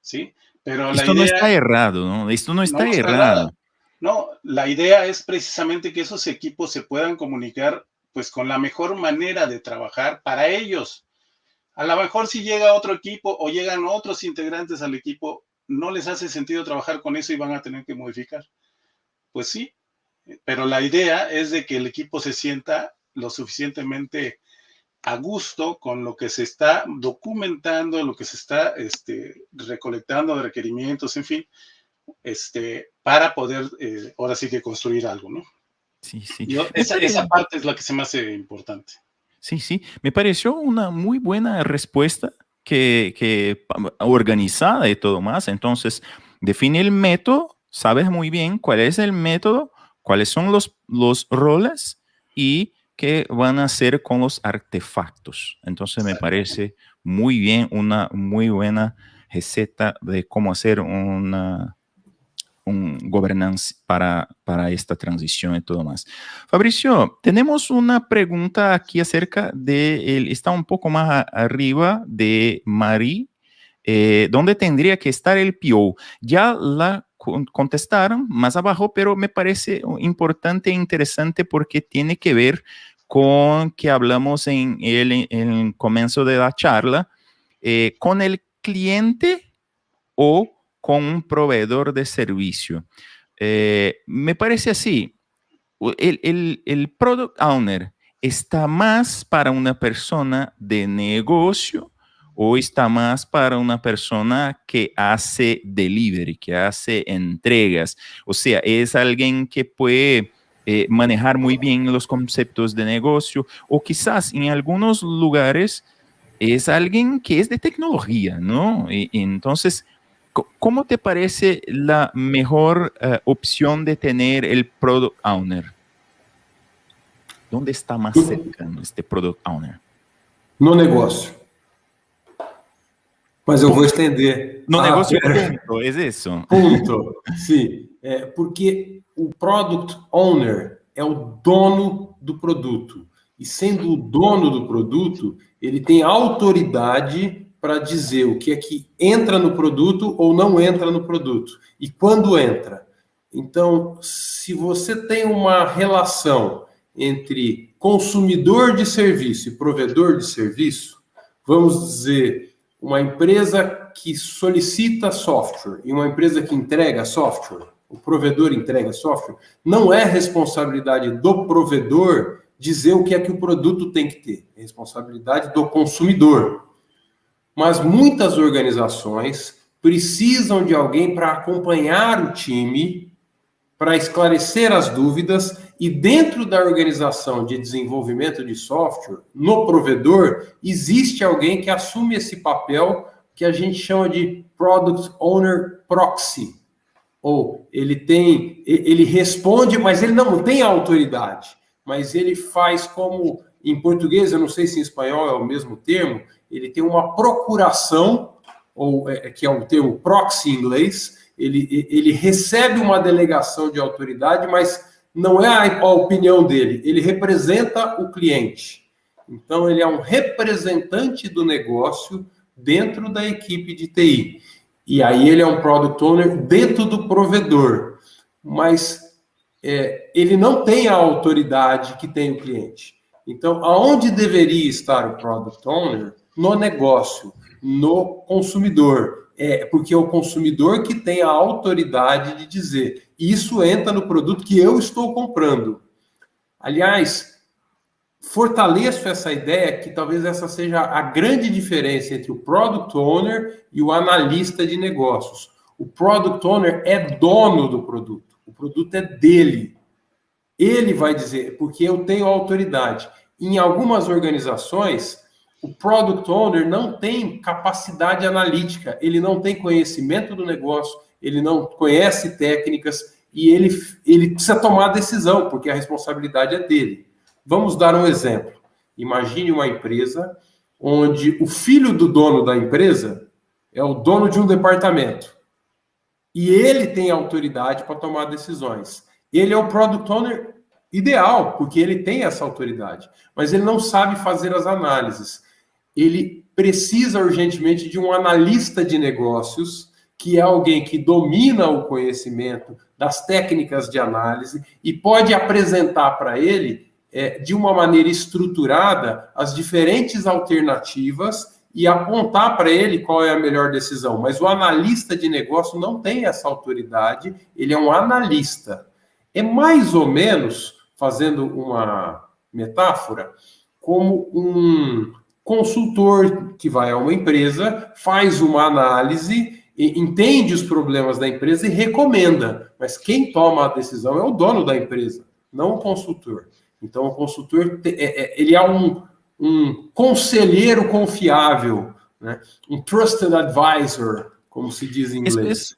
¿sí? Pero esto no está errado, ¿no? Esto no está errado. No, la idea es precisamente que esos equipos se puedan comunicar pues con la mejor manera de trabajar para ellos. A lo mejor si llega otro equipo o llegan otros integrantes al equipo, no les hace sentido trabajar con eso y van a tener que modificar. Pues sí, pero la idea es de que el equipo se sienta lo suficientemente a gusto con lo que se está documentando, lo que se está recolectando de requerimientos, en fin, para poder ahora sí que construir algo, ¿no? Sí, sí. Esa parte es la que se me hace importante. Sí, sí. Me pareció una muy buena respuesta que organizada y todo más. Entonces, define el método, sabes muy bien cuál es el método, cuáles son los roles y qué van a hacer con los artefactos. Entonces, me parece muy bien, una muy buena receta de cómo hacer un governance para esta transición y todo más. Fabricio, tenemos una pregunta aquí acerca de, está un poco más arriba de Mari, ¿dónde tendría que estar el PO? Ya la contestaron más abajo, pero me parece importante e interesante porque tiene que ver con que hablamos en el comienzo de la charla, con el cliente o con un proveedor de servicio. Me parece así, el product owner está más para una persona de negocio o está más para una persona que hace delivery, que hace entregas. O sea, es alguien que puede manejar muy bien los conceptos de negocio o quizás en algunos lugares es alguien que es de tecnología, ¿no? Y entonces, ¿cómo te parece la mejor opción de tener el product owner? ¿Dónde está más cercano este product owner? No negócio. Mas eu vou estender. No negócio, ponto, é isso? Ponto, sim. Porque o product owner é o dono do produto. E sendo o dono do produto, ele tem autoridade para dizer o que é que entra no produto ou não entra no produto. E quando entra. Então, se você tem uma relação entre consumidor de serviço e provedor de serviço, vamos dizer, uma empresa que solicita software e uma empresa que entrega software, o provedor entrega software, não é responsabilidade do provedor dizer o que é que o produto tem que ter. É responsabilidade do consumidor. Mas muitas organizações precisam de alguém para acompanhar o time, para esclarecer as dúvidas, e dentro da organização de desenvolvimento de software, no provedor, existe alguém que assume esse papel que a gente chama de Product Owner Proxy. Ou ele responde, mas ele não tem autoridade. Mas ele faz como, em português, eu não sei se em espanhol é o mesmo termo, ele tem uma procuração, que é o termo proxy em inglês, ele recebe uma delegação de autoridade, mas não é a opinião dele, ele representa o cliente. Então, ele é um representante do negócio dentro da equipe de TI. E aí ele é um Product Owner dentro do provedor. Mas ele não tem a autoridade que tem o cliente. Então, aonde deveria estar o Product Owner? No negócio, no consumidor. Porque é o consumidor que tem a autoridade de dizer isso entra no produto que eu estou comprando. Aliás, fortaleço essa ideia que talvez essa seja a grande diferença entre o Product Owner e o analista de negócios. O Product Owner é dono do produto. O produto é dele. Ele vai dizer, porque eu tenho autoridade. Em algumas organizações, o Product Owner não tem capacidade analítica, ele não tem conhecimento do negócio, ele não conhece técnicas e ele precisa tomar a decisão, porque a responsabilidade é dele. Vamos dar um exemplo. Imagine uma empresa onde o filho do dono da empresa é o dono de um departamento e ele tem autoridade para tomar decisões. Ele é o Product Owner ideal, porque ele tem essa autoridade, mas ele não sabe fazer as análises. Ele precisa urgentemente de um analista de negócios, que é alguém que domina o conhecimento das técnicas de análise e pode apresentar para ele, de uma maneira estruturada, as diferentes alternativas e apontar para ele qual é a melhor decisão. Mas o analista de negócio não tem essa autoridade, ele é um analista. É mais ou menos, fazendo metáfora, como um consultor que vai a uma empresa, faz uma análise, entende os problemas da empresa e recomenda. Mas quem toma a decisão é o dono da empresa, não o consultor. Então, o consultor ele é um conselheiro confiável, né? Um trusted advisor, como se diz em inglês.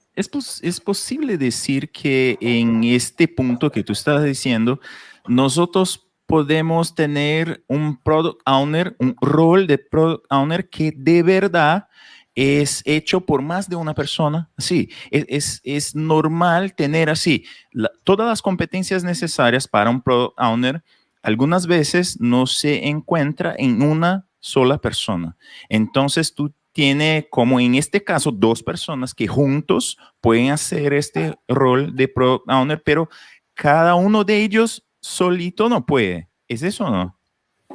Es posible decir que en este punto que tú estás diciendo, nosotros podemos tener un product owner, un rol de product owner que de verdad es hecho por más de una persona. Sí, es normal tener así todas las competencias necesarias para un product owner. Algunas veces no se encuentra en una sola persona. Entonces tú tienes, como en este caso, dos personas que juntos pueden hacer este rol de product owner, pero cada uno de ellos solito no puede. ¿Es eso o no?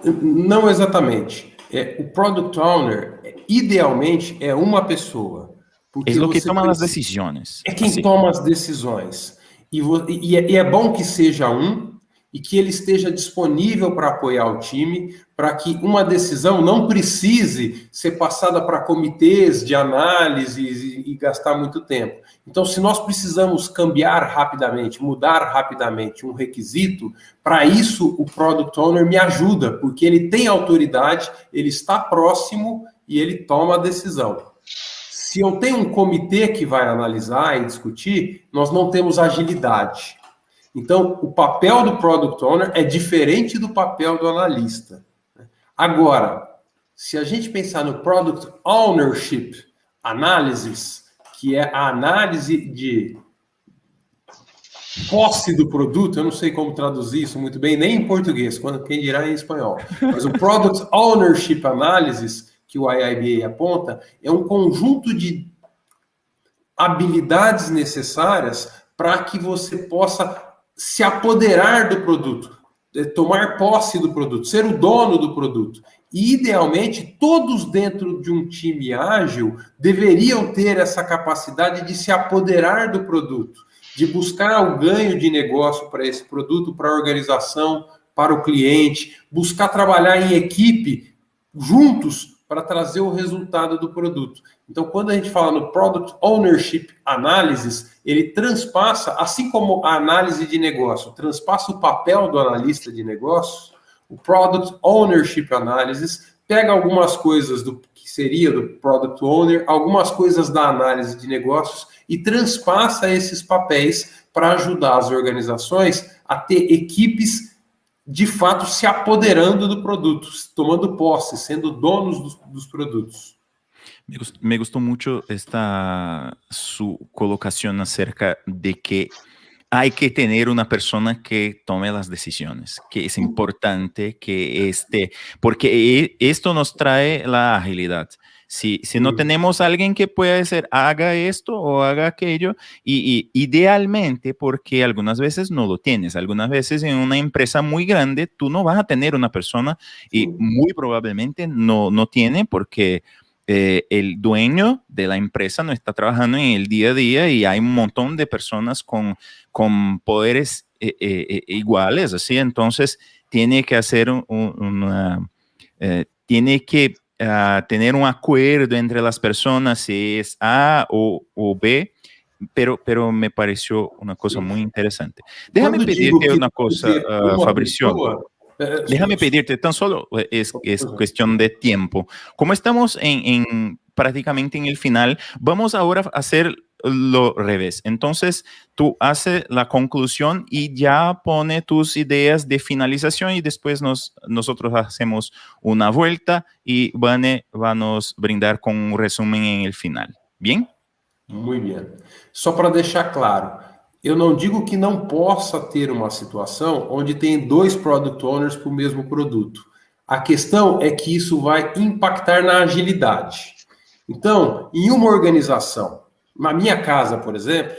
Não exatamente. O Product Owner, idealmente, é uma pessoa. É o que toma as decisões. É quem toma as decisões. E é bom que seja e que ele esteja disponível para apoiar o time, para que uma decisão não precise ser passada para comitês de análise e gastar muito tempo. Então, se nós precisamos cambiar rapidamente, mudar rapidamente um requisito, para isso o Product Owner me ajuda, porque ele tem autoridade, ele está próximo e ele toma a decisão. Se eu tenho um comitê que vai analisar e discutir, nós não temos agilidade. Então, o papel do Product Owner é diferente do papel do analista. Agora, se a gente pensar no Product Ownership Analysis, que é a análise de posse do produto, eu não sei como traduzir isso muito bem, nem em português, quem dirá em espanhol. Mas o Product Ownership Analysis, que o IIBA aponta, é um conjunto de habilidades necessárias para que você possa se apoderar do produto, tomar posse do produto, ser o dono do produto. E, idealmente, todos dentro de um time ágil deveriam ter essa capacidade de se apoderar do produto, de buscar o ganho de negócio para esse produto, para a organização, para o cliente, buscar trabalhar em equipe, juntos, para trazer o resultado do produto. Então, quando a gente fala no Product Ownership Analysis, ele transpassa, assim como a análise de negócio transpassa o papel do analista de negócio, o Product Ownership Analysis pega algumas coisas do que seria do Product Owner, algumas coisas da análise de negócios e transpassa esses papéis para ajudar as organizações a ter equipes de fato se apoderando do produto, tomando posse, sendo donos dos produtos. Me gustó mucho su colocación acerca de que hay que tener una persona que tome las decisiones, que es importante que porque esto nos trae la agilidad. Si no tenemos a alguien que pueda decir, haga esto o haga aquello, y idealmente, porque algunas veces no lo tienes, algunas veces en una empresa muy grande, tú no vas a tener una persona y muy probablemente no tiene porque el dueño de la empresa no está trabajando en el día a día y hay un montón de personas con poderes iguales, así, entonces tiene que hacer tiene que tener un acuerdo entre las personas si es A o B, pero me pareció una cosa muy interesante. Déjame pedirte una cosa, Fabricio. Déjame pedirte, tan solo es cuestión de tiempo. Como estamos prácticamente en el final, vamos ahora a hacer lo revés. Entonces, tú haces la conclusión y ya pone tus ideas de finalización y después nosotros hacemos una vuelta y Vane va a nos brindar con un resumen en el final. ¿Bien? Muy bien. Só para deixar claro, eu não digo que não possa ter uma situação onde tem dois Product Owners para o mesmo produto. A questão é que isso vai impactar na agilidade. Então, em uma organização, na minha casa, por exemplo,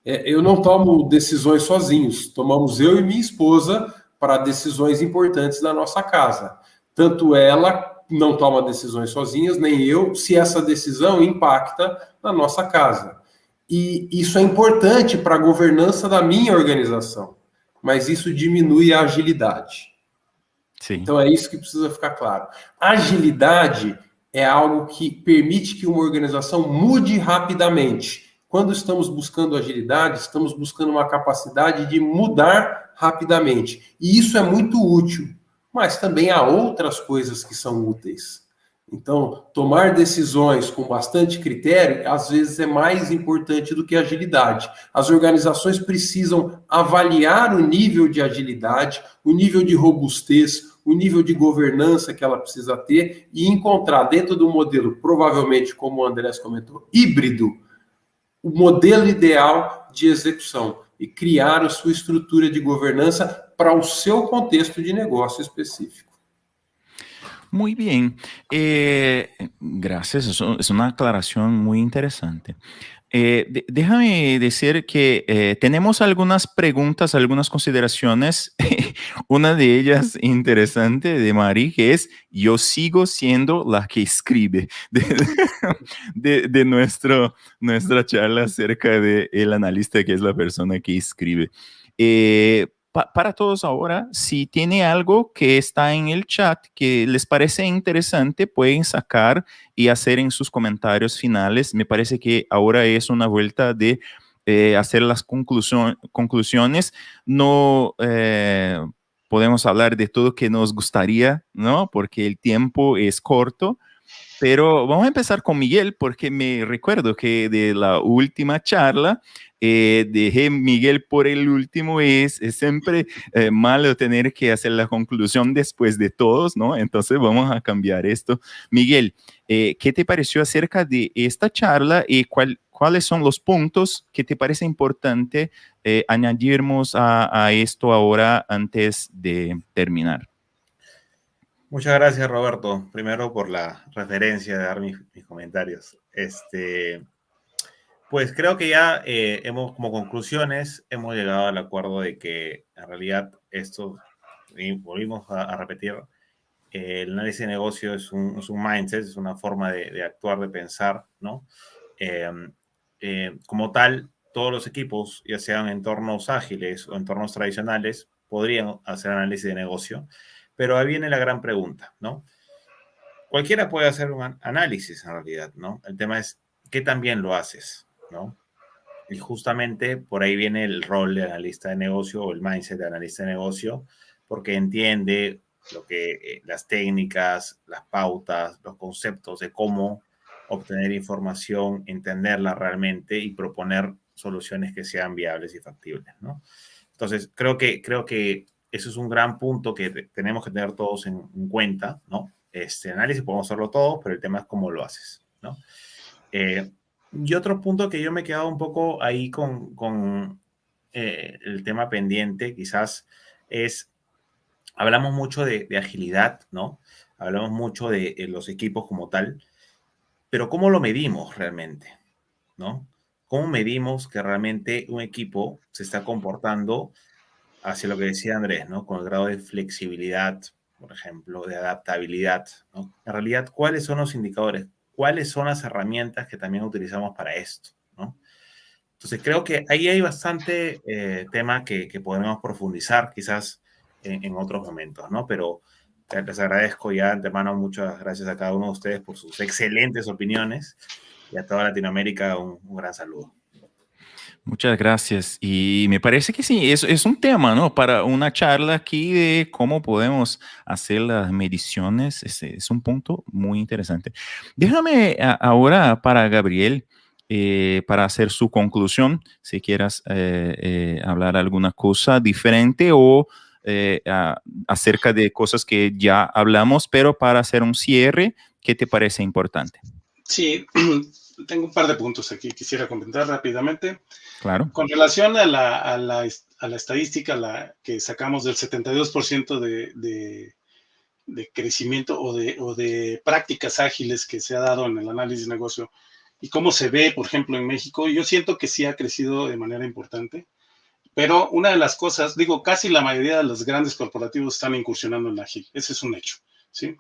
eu não tomo decisões sozinhos. Tomamos eu e minha esposa para decisões importantes da nossa casa. Tanto ela não toma decisões sozinhas, nem eu, se essa decisão impacta na nossa casa. E isso é importante para a governança da minha organização, mas isso diminui a agilidade. Sim. Então, é isso que precisa ficar claro. Agilidade é algo que permite que uma organização mude rapidamente. Quando estamos buscando agilidade, estamos buscando uma capacidade de mudar rapidamente. E isso é muito útil, mas também há outras coisas que são úteis. Então, tomar decisões com bastante critério, às vezes é mais importante do que agilidade. As organizações precisam avaliar o nível de agilidade, o nível de robustez, o nível de governança que ela precisa ter e encontrar dentro do modelo, provavelmente, como o Andrés comentou, híbrido, o modelo ideal de execução e criar a sua estrutura de governança para o seu contexto de negócio específico. Muy bien, gracias, es una aclaración muy interesante. Déjame decir que tenemos algunas preguntas, algunas consideraciones. Una de ellas interesante de Mari, que es, yo sigo siendo la que escribe de nuestra charla acerca del analista, que es la persona que escribe. Para todos ahora, si tiene algo que está en el chat que les parece interesante, pueden sacar y hacer en sus comentarios finales. Me parece que ahora es una vuelta de hacer las conclusiones. No podemos hablar de todo que nos gustaría, ¿no? Porque el tiempo es corto. Pero vamos a empezar con Miguel, porque me recuerdo que de la última charla dejé Miguel por el último. Es siempre malo tener que hacer la conclusión después de todos, ¿no? Entonces vamos a cambiar esto. Miguel, ¿qué te pareció acerca de esta charla y cuáles son los puntos que te parece importante añadirnos a esto ahora antes de terminar? Muchas gracias, Roberto. Primero por la referencia de dar mis comentarios. Pues creo que ya como conclusiones, hemos llegado al acuerdo de que en realidad esto, y volvimos a repetir, el análisis de negocio es un mindset, es una forma de actuar, de pensar, ¿no? Como tal, todos los equipos, ya sean entornos ágiles o entornos tradicionales, podrían hacer análisis de negocio. Pero ahí viene la gran pregunta, ¿no? Cualquiera puede hacer un análisis en realidad, ¿no? El tema es qué tan bien lo haces, ¿no? Y justamente por ahí viene el rol de analista de negocio o el mindset de analista de negocio, porque entiende las técnicas, las pautas, los conceptos de cómo obtener información, entenderla realmente y proponer soluciones que sean viables y factibles, ¿no? Entonces, creo que eso es un gran punto que tenemos que tener todos en cuenta, ¿no? Análisis podemos hacerlo todos, pero el tema es cómo lo haces, ¿no? Y otro punto que yo me he quedado un poco ahí con el tema pendiente, quizás, es, hablamos mucho de agilidad, ¿no? Hablamos mucho de los equipos como tal, pero ¿cómo lo medimos realmente, ¿no? ¿Cómo medimos que realmente un equipo se está comportando hacia lo que decía Andrés, ¿no? Con el grado de flexibilidad, por ejemplo, de adaptabilidad, ¿no? En realidad, ¿cuáles son los indicadores? ¿Cuáles son las herramientas que también utilizamos para esto, ¿no? Entonces, creo que ahí hay bastante tema que podemos profundizar quizás en otros momentos, ¿no? Pero les agradezco ya de antemano, muchas gracias a cada uno de ustedes por sus excelentes opiniones y a toda Latinoamérica un gran saludo. Muchas gracias. Y me parece que sí, es un tema, ¿no? Para una charla aquí de cómo podemos hacer las mediciones. Es un punto muy interesante. Déjame ahora para Gabriel, para hacer su conclusión, si quieras hablar alguna cosa diferente o acerca de cosas que ya hablamos, pero para hacer un cierre, ¿qué te parece importante? Sí, tengo un par de puntos aquí, quisiera comentar rápidamente. Claro. Con relación a la estadística que sacamos del 72% de crecimiento o de prácticas ágiles que se ha dado en el análisis de negocio y cómo se ve, por ejemplo, en México, yo siento que sí ha crecido de manera importante, pero una de las cosas, digo, casi la mayoría de los grandes corporativos están incursionando en la ágil, ese es un hecho, ¿sí?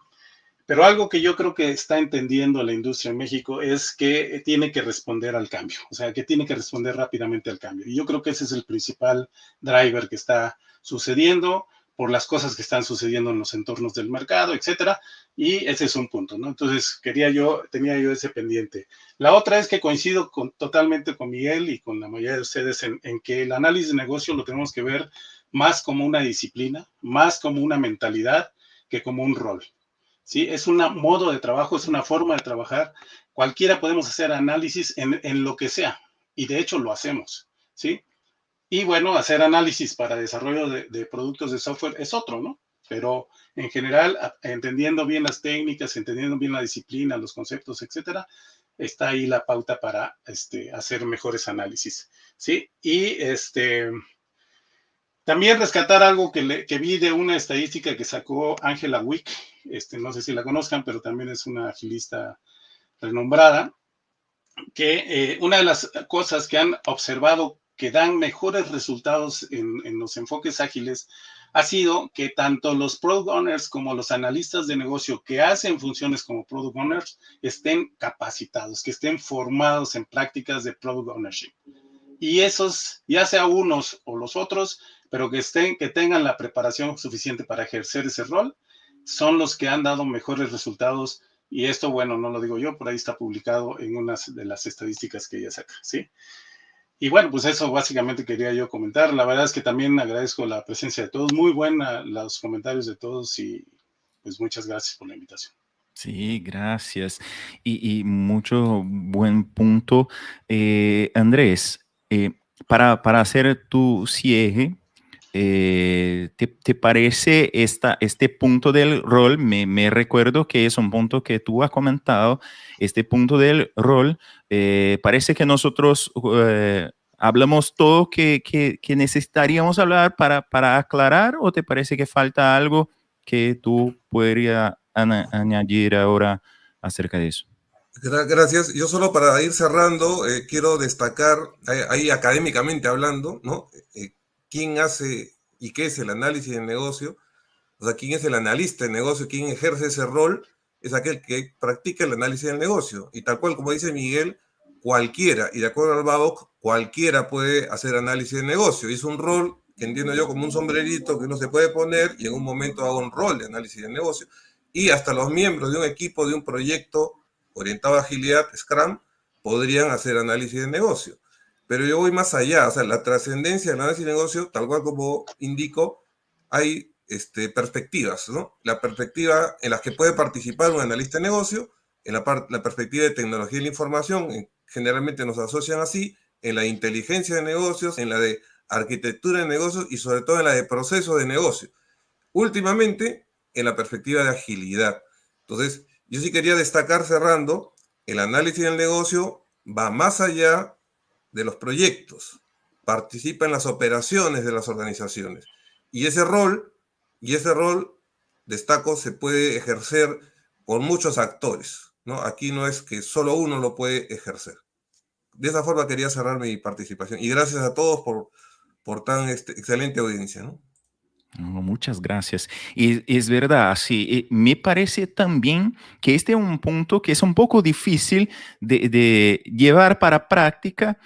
Pero algo que yo creo que está entendiendo la industria en México es que tiene que responder al cambio, o sea, que tiene que responder rápidamente al cambio. Y yo creo que ese es el principal driver que está sucediendo. por las cosas que están sucediendo en los entornos del mercado, etcétera, y ese es un punto, ¿no? Entonces, tenía yo ese pendiente. La otra es que coincido totalmente con Miguel y con la mayoría de ustedes en que el análisis de negocio lo tenemos que ver más como una disciplina, más como una mentalidad que como un rol, ¿sí? Es un modo de trabajo, es una forma de trabajar. Cualquiera podemos hacer análisis en lo que sea, y de hecho lo hacemos, ¿sí? Y bueno, hacer análisis para desarrollo de productos de software es otro, ¿no? Pero en general, entendiendo bien las técnicas, entendiendo bien la disciplina, los conceptos, etcétera, está ahí la pauta para hacer mejores análisis, ¿sí? Y también rescatar algo que vi de una estadística que sacó Angela Wick, no sé si la conozcan, pero también es una agilista renombrada, que una de las cosas que han observado que dan mejores resultados en los enfoques ágiles ha sido que tanto los product owners como los analistas de negocio que hacen funciones como product owners estén capacitados, que estén formados en prácticas de product ownership. Y esos, ya sea unos o los otros, pero que tengan la preparación suficiente para ejercer ese rol, son los que han dado mejores resultados. Y esto, bueno, no lo digo yo, por ahí está publicado en una de las estadísticas que ella saca, ¿sí? Y bueno, pues eso básicamente quería yo comentar. La verdad es que también agradezco la presencia de todos. Muy buena los comentarios de todos y pues muchas gracias por la invitación. Sí, gracias. Y mucho buen punto. Andrés, para hacer tu cierre, ¿te parece este punto del rol? Me recuerdo que es un punto que tú has comentado, este punto del rol. Parece que nosotros hablamos todo que necesitaríamos hablar para aclarar, ¿o te parece que falta algo que tú podrías añadir ahora acerca de eso? Gracias. Yo solo para ir cerrando, quiero destacar, ahí académicamente hablando, ¿no? ¿Quién hace y qué es el análisis del negocio? O sea, ¿quién es el analista del negocio? ¿Quién ejerce ese rol? Es aquel que practica el análisis del negocio. Y tal cual, como dice Miguel, cualquiera, y de acuerdo al BABOC, cualquiera puede hacer análisis del negocio. Y es un rol que entiendo yo como un sombrerito que uno se puede poner y en un momento hago un rol de análisis del negocio. Y hasta los miembros de un equipo, de un proyecto orientado a agilidad, Scrum, podrían hacer análisis de negocio. Pero yo voy más allá, o sea, la trascendencia del análisis de negocio, tal cual como indico, hay perspectivas, ¿no? La perspectiva en la que puede participar un analista de negocio, en la perspectiva de tecnología de la información, generalmente nos asocian así, en la inteligencia de negocios, en la de arquitectura de negocios y sobre todo en la de procesos de negocio. Últimamente, en la perspectiva de agilidad. Entonces, yo sí quería destacar, cerrando, el análisis del negocio va más allá de los proyectos, participa en las operaciones de las organizaciones. Y ese rol, destaco, se puede ejercer con muchos actores, ¿no? Aquí no es que solo uno lo puede ejercer. De esa forma quería cerrar mi participación. Y gracias a todos por tan excelente audiencia, ¿no? Oh, muchas gracias. Y es verdad, sí, me parece también que este es un punto que es un poco difícil de llevar para práctica,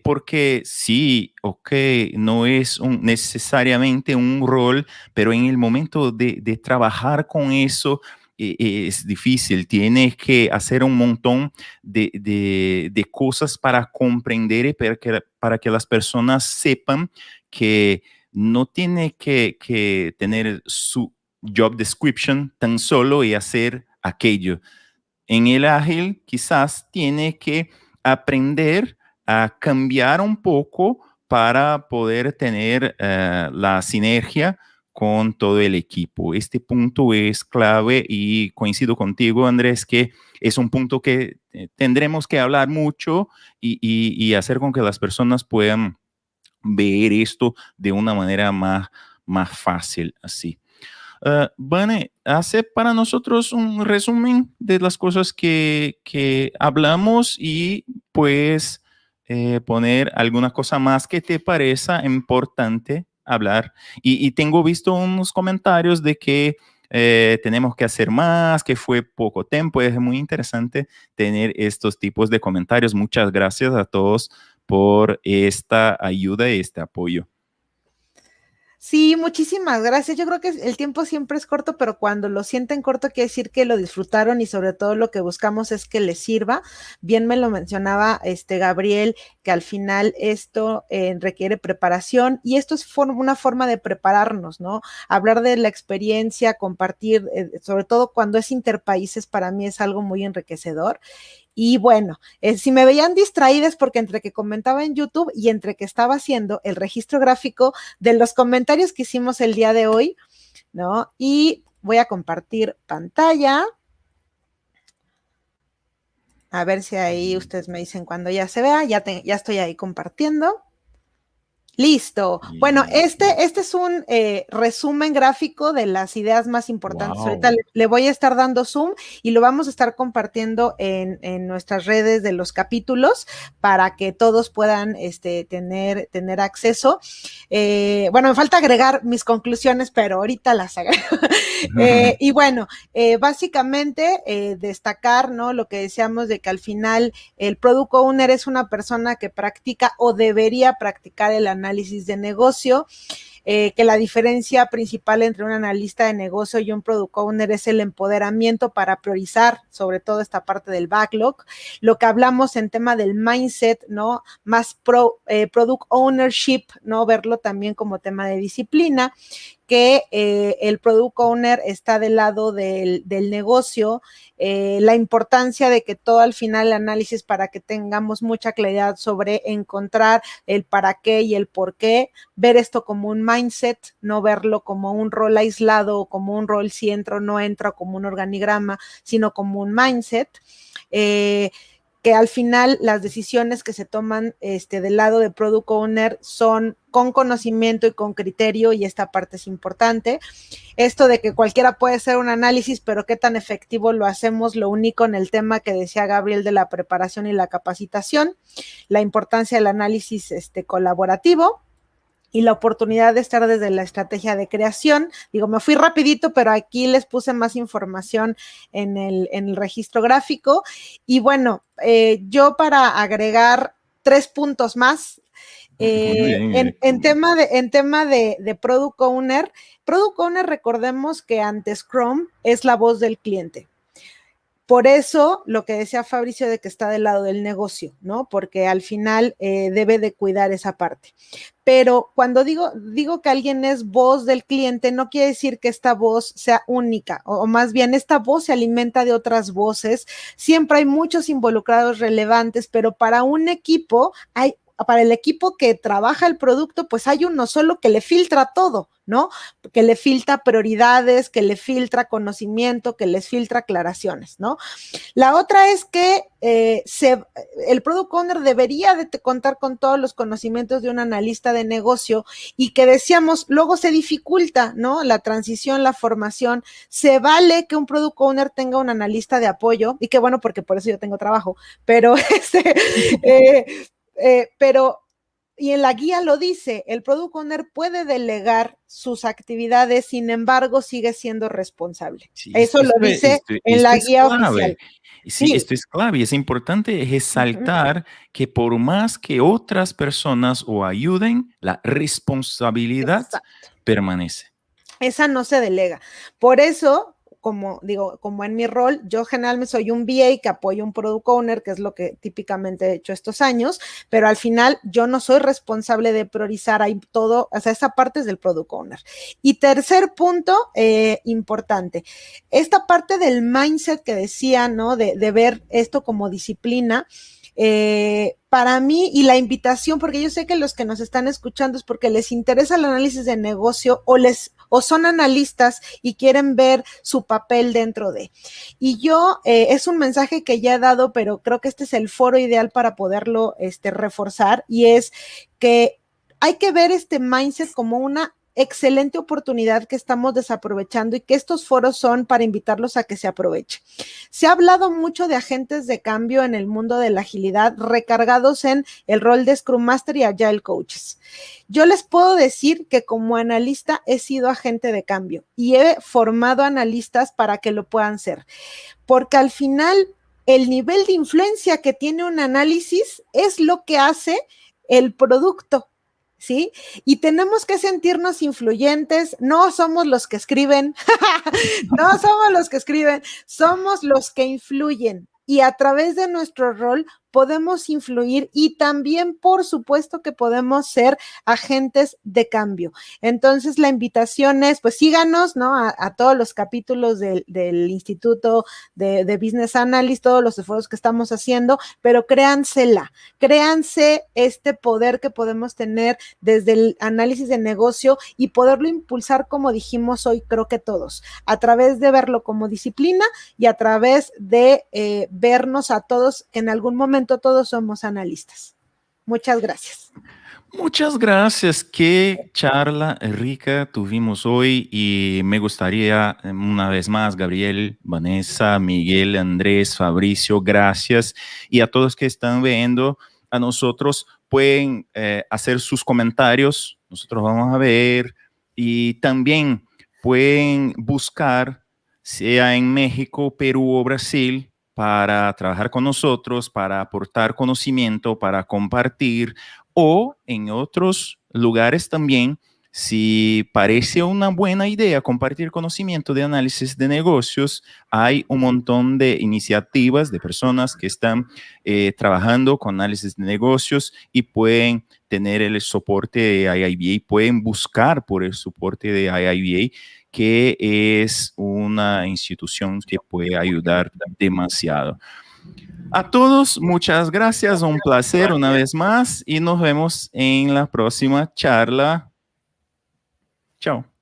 porque sí, ok, no es necesariamente un rol, pero en el momento de trabajar con eso es difícil. Tienes que hacer un montón de cosas para comprender y para que las personas sepan que no tiene que tener su job description tan solo y hacer aquello. En el ágil quizás tiene que aprender a cambiar un poco para poder tener la sinergia con todo el equipo. Este punto es clave y coincido contigo, Andrés, que es un punto que tendremos que hablar mucho y hacer con que las personas puedan ver esto de una manera más fácil, así. Vane, hace para nosotros un resumen de las cosas que hablamos y pues poner alguna cosa más que te parezca importante hablar. Y tengo visto unos comentarios de que tenemos que hacer más, que fue poco tiempo. Es muy interesante tener estos tipos de comentarios. Muchas gracias a todos por esta ayuda y este apoyo. Sí, muchísimas gracias. Yo creo que el tiempo siempre es corto, pero cuando lo sienten corto quiere decir que lo disfrutaron y sobre todo lo que buscamos es que les sirva. Bien me lo mencionaba Gabriel, que al final esto requiere preparación y esto es una forma de prepararnos, ¿no? Hablar de la experiencia, compartir, sobre todo cuando es interpaíses, para mí es algo muy enriquecedor. Y bueno, si me veían distraídas porque entre que comentaba en YouTube y entre que estaba haciendo el registro gráfico de los comentarios que hicimos el día de hoy, ¿no? Y voy a compartir pantalla. A ver si ahí ustedes me dicen cuando ya se vea. Ya estoy ahí compartiendo. Listo. Bueno, este es un resumen gráfico de las ideas más importantes. Wow. Ahorita le voy a estar dando zoom y lo vamos a estar compartiendo en nuestras redes de los capítulos para que todos puedan tener acceso. Bueno, me falta agregar mis conclusiones, pero ahorita las agrego. Y bueno, básicamente destacar, ¿no? Lo que decíamos de que al final el Product Owner es una persona que practica o debería practicar el análisis de negocio, que la diferencia principal entre un analista de negocio y un Product Owner es el empoderamiento para priorizar, sobre todo esta parte del backlog, lo que hablamos en tema del mindset, ¿no? Más Product Ownership, ¿no? Verlo también como tema de disciplina, que el Product Owner está del lado del negocio, la importancia de que todo al final el análisis para que tengamos mucha claridad sobre encontrar el para qué y el por qué, ver esto como un mindset, no verlo como un rol aislado o como un rol si entro o no entro, como un organigrama, sino como un mindset, que al final las decisiones que se toman del lado de Product Owner son con conocimiento y con criterio, y esta parte es importante. Esto de que cualquiera puede hacer un análisis, pero qué tan efectivo lo hacemos, lo único en el tema que decía Gabriel de la preparación y la capacitación, la importancia del análisis colaborativo, y la oportunidad de estar desde la estrategia de creación. Digo, me fui rapidito, pero aquí les puse más información en el registro gráfico. Y bueno, yo para agregar 3 puntos más, en tema de Product Owner, recordemos que ante Scrum es la voz del cliente. Por eso, lo que decía Fabricio de que está del lado del negocio, ¿no? Porque al final debe de cuidar esa parte. Pero cuando digo que alguien es voz del cliente, no quiere decir que esta voz sea única, o más bien esta voz se alimenta de otras voces. Siempre hay muchos involucrados relevantes, pero para un equipo para el equipo que trabaja el producto, pues hay uno solo que le filtra todo, ¿no? Que le filtra prioridades, que le filtra conocimiento, que les filtra aclaraciones, ¿no? La otra es que el Product Owner debería de contar con todos los conocimientos de un analista de negocio, y que decíamos, luego se dificulta, ¿no? La transición, la formación. Se vale que un Product Owner tenga un analista de apoyo, y qué bueno, porque por eso yo tengo trabajo, pero pero, y en la guía lo dice, el Product Owner puede delegar sus actividades, sin embargo, sigue siendo responsable. Sí, eso lo dice en la guía oficial. Sí, esto es clave. Es importante resaltar que por más que otras personas o ayuden, la responsabilidad permanece. Esa no se delega. Por eso, como en mi rol, yo generalmente soy un VA que apoya un Product Owner, que es lo que típicamente he hecho estos años, pero al final yo no soy responsable de priorizar ahí todo, o sea, esa parte es del Product Owner. Y tercer punto importante, esta parte del mindset que decía, ¿no? De ver esto como disciplina. Para mí, y la invitación, porque yo sé que los que nos están escuchando es porque les interesa el análisis de negocio o son analistas y quieren ver su papel dentro de. Y yo, es un mensaje que ya he dado, pero creo que este es el foro ideal para poderlo reforzar, y es que hay que ver este mindset como una excelente oportunidad que estamos desaprovechando, y que estos foros son para invitarlos a que se aproveche. Se ha hablado mucho de agentes de cambio en el mundo de la agilidad, recargados en el rol de Scrum Master y Agile Coaches. Yo les puedo decir que como analista he sido agente de cambio y he formado analistas para que lo puedan ser, porque al final el nivel de influencia que tiene un análisis es lo que hace el producto. ¿sí? Y tenemos que sentirnos influyentes, no somos los que escriben, no somos los que escriben, somos los que influyen. Y a través de nuestro rol podemos influir y también, por supuesto, que podemos ser agentes de cambio. Entonces, la invitación es, pues síganos, ¿no? A todos los capítulos del Instituto de Business Analyst, todos los esfuerzos que estamos haciendo, pero créanse este poder que podemos tener desde el análisis de negocio y poderlo impulsar, como dijimos hoy, creo que todos, a través de verlo como disciplina y a través de vernos a todos, que en algún momento todos somos analistas. Muchas gracias. Muchas gracias. Qué charla rica tuvimos hoy y me gustaría una vez más, Gabriel, Vanessa, Miguel, Andrés, Fabricio, gracias. Y a todos que están viendo a nosotros, pueden hacer sus comentarios. Nosotros vamos a ver y también pueden buscar, sea en México, Perú o Brasil, para trabajar con nosotros, para aportar conocimiento, para compartir, o en otros lugares también, si parece una buena idea compartir conocimiento de análisis de negocios, hay un montón de iniciativas de personas que están trabajando con análisis de negocios y pueden tener el soporte de IIBA, pueden buscar por el soporte de IIBA, que es una institución que puede ayudar demasiado. A todos, muchas gracias, un placer una vez más y nos vemos en la próxima charla. Chao.